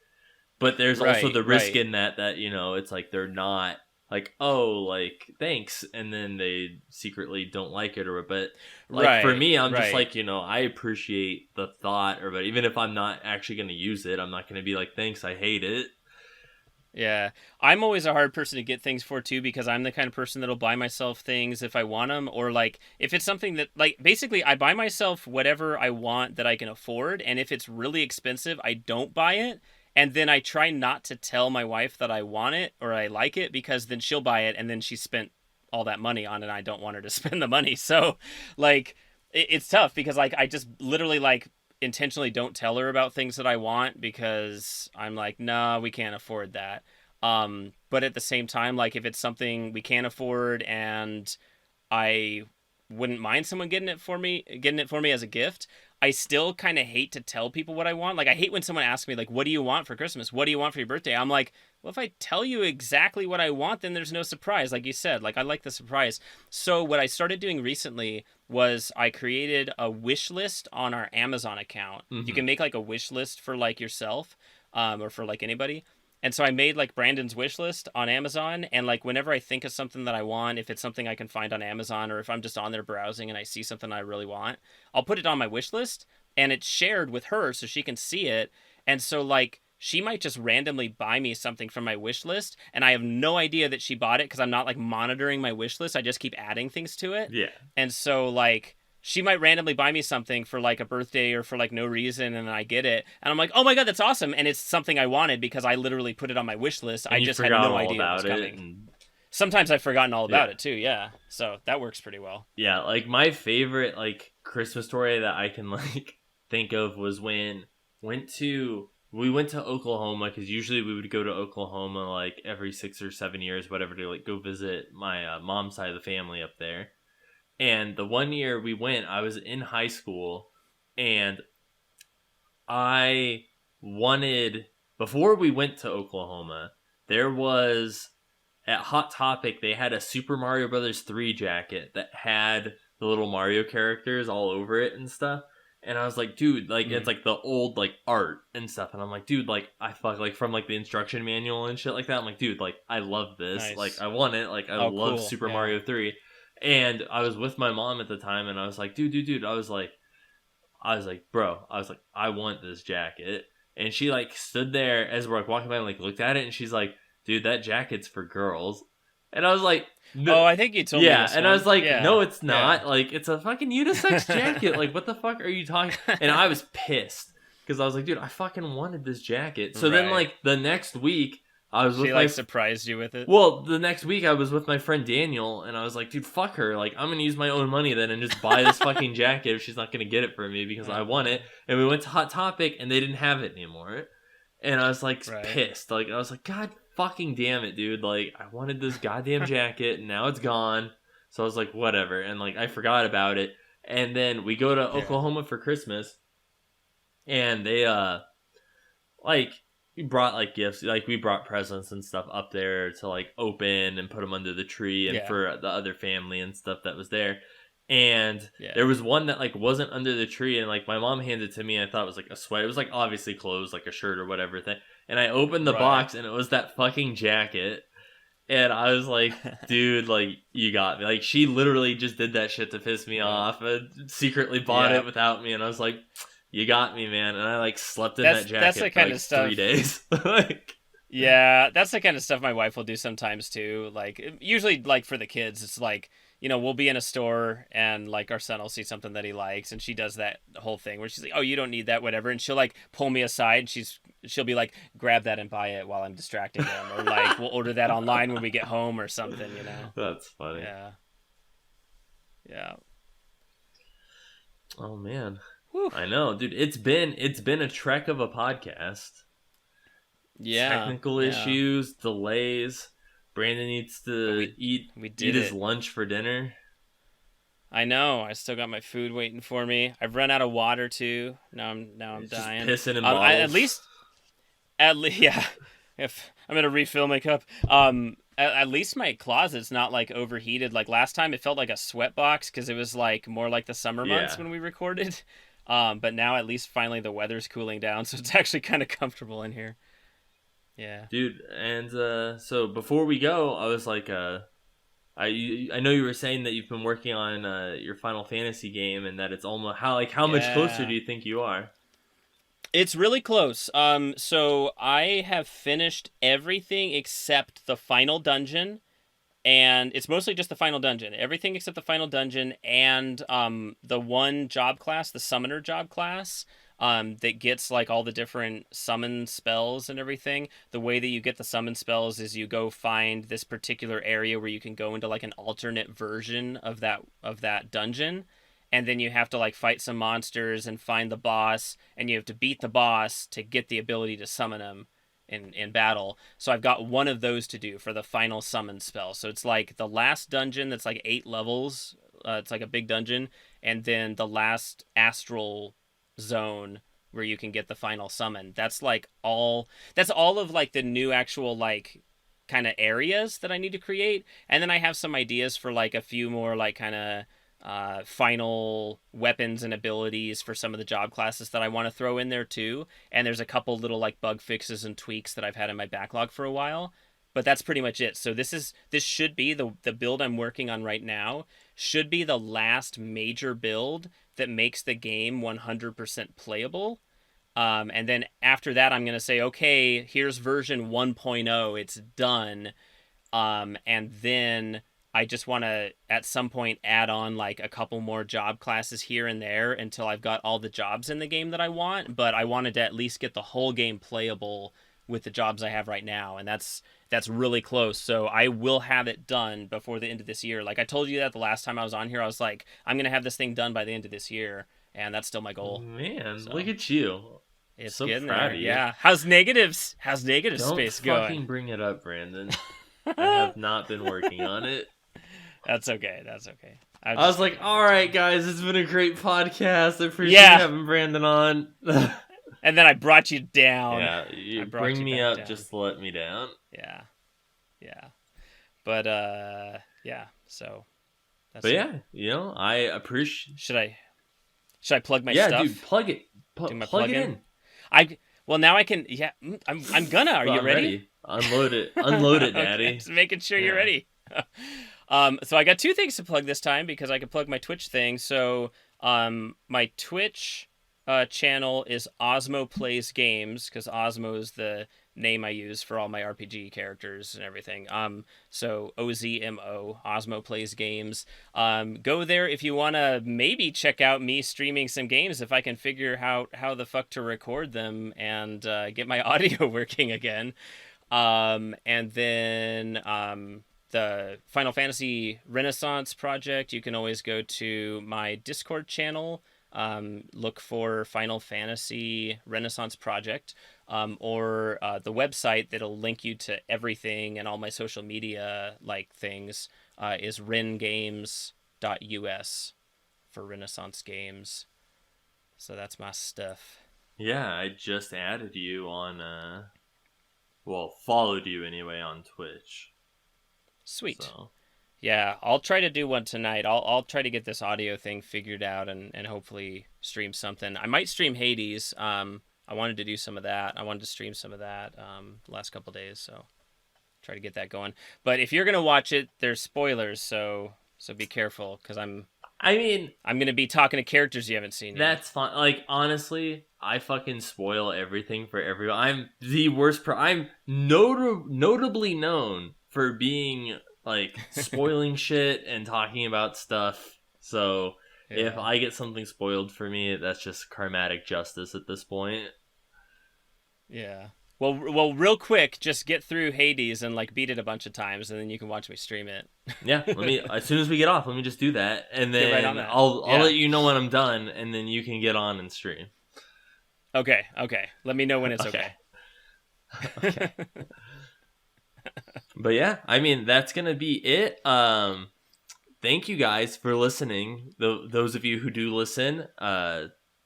But there's also the risk in that, you know, it's like they're not, like, oh, like, thanks, and then they secretly don't like it, or, but, like, for me, I'm just like, you know, I appreciate the thought, or, but even if I'm not actually going to use it, I'm not going to be like, thanks, I hate it. Yeah, I'm always a hard person to get things for too because I'm the kind of person that'll buy myself things if I want them, or like if it's something that like basically I buy myself whatever I want that I can afford, and if it's really expensive, I don't buy it, and then I try not to tell my wife that I want it or I like it because then she'll buy it and then she spent all that money on it and I don't want her to spend the money. So like it's tough because like I just literally like intentionally don't tell her about things that I want because I'm like, nah, we can't afford that. But at the same time, like if it's something we can't afford and I wouldn't mind someone getting it for me as a gift, I still kind of hate to tell people what I want. Like I hate when someone asks me like, what do you want for Christmas? What do you want for your birthday? I'm like, well, if I tell you exactly what I want, then there's no surprise. Like you said, like I like the surprise. So what I started doing recently was I created a wish list on our Amazon account. Mm-hmm. You can make like a wish list for like yourself, or for like anybody. And so I made like Brandon's wish list on Amazon, and like whenever I think of something that I want, if it's something I can find on Amazon, or if I'm just on there browsing and I see something I really want, I'll put it on my wish list, and it's shared with her so she can see it. And so like she might just randomly buy me something from my wish list, and I have no idea that she bought it because I'm not like monitoring my wish list. I just keep adding things to it. Yeah. And so like she might randomly buy me something for like a birthday or for like no reason, and I get it, and I'm like, oh my god, that's awesome, and it's something I wanted because I literally put it on my wish list. And I just had no idea it was coming. Sometimes I've forgotten all about it too, yeah. So that works pretty well. Yeah, like my favorite like Christmas story that I can like think of was when we went to Oklahoma, because usually we would go to Oklahoma like every 6 or 7 years, whatever, to like go visit my mom's side of the family up there. And the one year we went, I was in high school, and I wanted, before we went to Oklahoma, there was, at Hot Topic, they had a Super Mario Brothers 3 jacket that had the little Mario characters all over it and stuff. And I was like, dude, like, it's like the old, like, art and stuff. And I'm like, dude, like, like, from, like, the instruction manual and shit like that. I'm like, dude, like, I love this. Nice. Like, I want it. Like, I love cool. Super Mario 3. And I was with my mom at the time, and I was like, dude, I was like, bro, I want this jacket. And she, like, stood there as we're, like, walking by and, like, looked at it, and she's like, dude, that jacket's for girls. And I was like, no. Oh, I think you told me this and one. I was like, no, it's not. Like, it's a fucking unisex jacket. Like, what the fuck are you talking? And I was pissed, because I was like, dude, I fucking wanted this jacket. So then, like, the next week, I was with surprised you with it? Well, the next week I was with my friend Daniel, and I was like, dude, fuck her. Like, I'm going to use my own money then and just buy this fucking jacket if she's not going to get it for me because I want it. And we went to Hot Topic, and they didn't have it anymore. And I was, like, pissed. Like, I was like, God fucking damn it, dude. Like, I wanted this goddamn jacket, and now it's gone. So I was like, whatever. And, like, I forgot about it. And then we go to Oklahoma for Christmas, and they, like... We brought, like, gifts, like, we brought presents and stuff up there to, like, open and put them under the tree and for the other family and stuff that was there. And Yeah. there was one that like wasn't under the tree, and like my mom handed it to me, and I thought it was like a sweat. It was like obviously clothes, like a shirt or whatever thing. And I opened the Right. box, and it was that fucking jacket. And I was like, dude, like, you got me. Like, she literally just did that shit to piss me off and secretly bought it without me. And I was like, you got me, man. And I, like, slept in that jacket that's the for, kind like, of stuff. 3 days. Like, yeah, that's the kind of stuff my wife will do sometimes, too. Like, usually, like, for the kids, it's like, we'll be in a store and, like, our son will see something that he likes. And she does that whole thing where she's like, oh, you don't need that, whatever. And she'll, like, pull me aside. She'll be like, grab that and buy it while I'm distracting him. Or, like, we'll order that online when we get home or something, That's funny. Yeah. Yeah. Oh, man. Whew. I know, dude. It's been a trek of a podcast. Yeah. Technical issues, delays. Brandon needs to eat his lunch for dinner. I know. I still got my food waiting for me. I've run out of water too. Now I'm dying. Just pissing in bottles. At least, yeah. If I'm gonna refill my cup. At least my closet's not like overheated. Like last time, it felt like a sweat box because it was like more like the summer months when we recorded. But now at least finally the weather's cooling down, so it's actually kind of comfortable in here. Yeah, dude. And so before we go, I was like, I know you were saying that you've been working on your Final Fantasy game, and that it's almost how much closer do you think you are? It's really close. So I have finished everything except the final dungeon, and it's mostly just the final dungeon. Everything except the final dungeon and the one job class, the summoner job class. That gets like all the different summon spells and everything. The way that you get the summon spells is you go find this particular area where you can go into like an alternate version of that dungeon, and then you have to like fight some monsters and find the boss, and you have to beat the boss to get the ability to summon him in battle. So I've got one of those to do for the final summon spell. So it's like the last dungeon that's like 8 levels. It's like a big dungeon, and then the last astral zone where you can get the final summon. That's all of like the new actual like kind of areas that I need to create. And then I have some ideas for like a few more like kind of final weapons and abilities for some of the job classes that I want to throw in there too. And there's a couple little like bug fixes and tweaks that I've had in my backlog for a while. But that's pretty much it. So this should be the build I'm working on right now should be the last major build that makes the game 100% playable. And then after that, I'm going to say, okay, here's version 1.0. It's done. And then I just want to, at some point, add on like a couple more job classes here and there until I've got all the jobs in the game that I want. But I wanted to at least get the whole game playable with the jobs I have right now. And that's really close. So I will have it done before the end of this year. Like I told you that the last time I was on here, I was like, I'm going to have this thing done by the end of this year. And that's still my goal. Man, so, look at you. It's so getting proud there. of you. Yeah. How's negative space going? Don't fucking bring it up, Brandon. I have not been working on it. That's okay. I was like, all right, guys, it's been a great podcast. I appreciate having Brandon on. And then I brought you down. Yeah, you bring me up just to let me down. Yeah. But yeah. So. That's it. Yeah, I appreciate. Should I plug my stuff? Yeah, dude, plug it. Plug it in. Now I can. Yeah, I'm gonna. Are you ready? Unload it, Daddy. Okay, just making sure you're ready. So I got 2 things to plug this time because I can plug my Twitch thing. So my Twitch channel is Osmo Plays Games because Osmo is the name I use for all my RPG characters and everything. So OZMO, Osmo Plays Games. Go there if you want to maybe check out me streaming some games if I can figure out how the fuck to record them and get my audio working again. And then the Final Fantasy Renaissance project, you can always go to my Discord channel. Look for Final Fantasy Renaissance Project, or the website that'll link you to everything and all my social media like things is rengames.us for Renaissance Games. So that's my stuff. Yeah, I just added you on, followed you anyway on Twitch. Sweet. So, Yeah, I'll try to do one tonight. I'll try to get this audio thing figured out and hopefully stream something. I might stream Hades. I wanted to do some of that. I wanted to stream some of that last couple days, so try to get that going. But if you're gonna watch it, there's spoilers, so be careful because I'm gonna be talking to characters you haven't seen yet. That's fine. Like, honestly, I fucking spoil everything for everyone. I'm the worst. I'm notably known for being like spoiling shit and talking about stuff. So if I get something spoiled for me, that's just karmatic justice at this point. Yeah. Well, real quick, just get through Hades and like beat it a bunch of times, and then you can watch me stream it. Yeah, let me. As soon as we get off, let me just do that, and then right on that. I'll let you know when I'm done, and then you can get on and stream. Okay. Let me know when it's okay. Okay. But yeah, I mean, that's gonna be it. Thank you guys for listening. Those of you who do listen,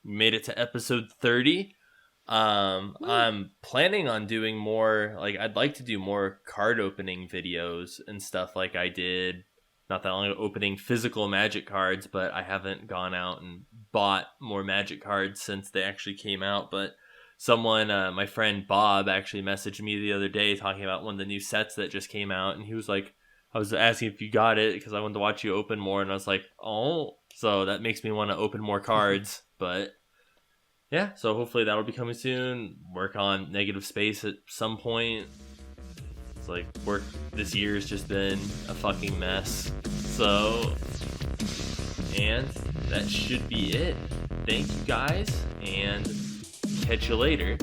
made it to episode 30. I'm planning on doing more, like, I'd like to do more card opening videos and stuff like I did not that long ago, opening physical Magic cards, but I haven't gone out and bought more Magic cards since they actually came out. But someone, my friend Bob, actually messaged me the other day talking about one of the new sets that just came out, and he was like, I was asking if you got it because I wanted to watch you open more, and I was like, oh, so that makes me want to open more cards. But yeah, so hopefully that'll be coming soon. Work on Negative Space at some point. It's like, work this year has just been a fucking mess. So, and that should be it. Thank you guys, and catch you later.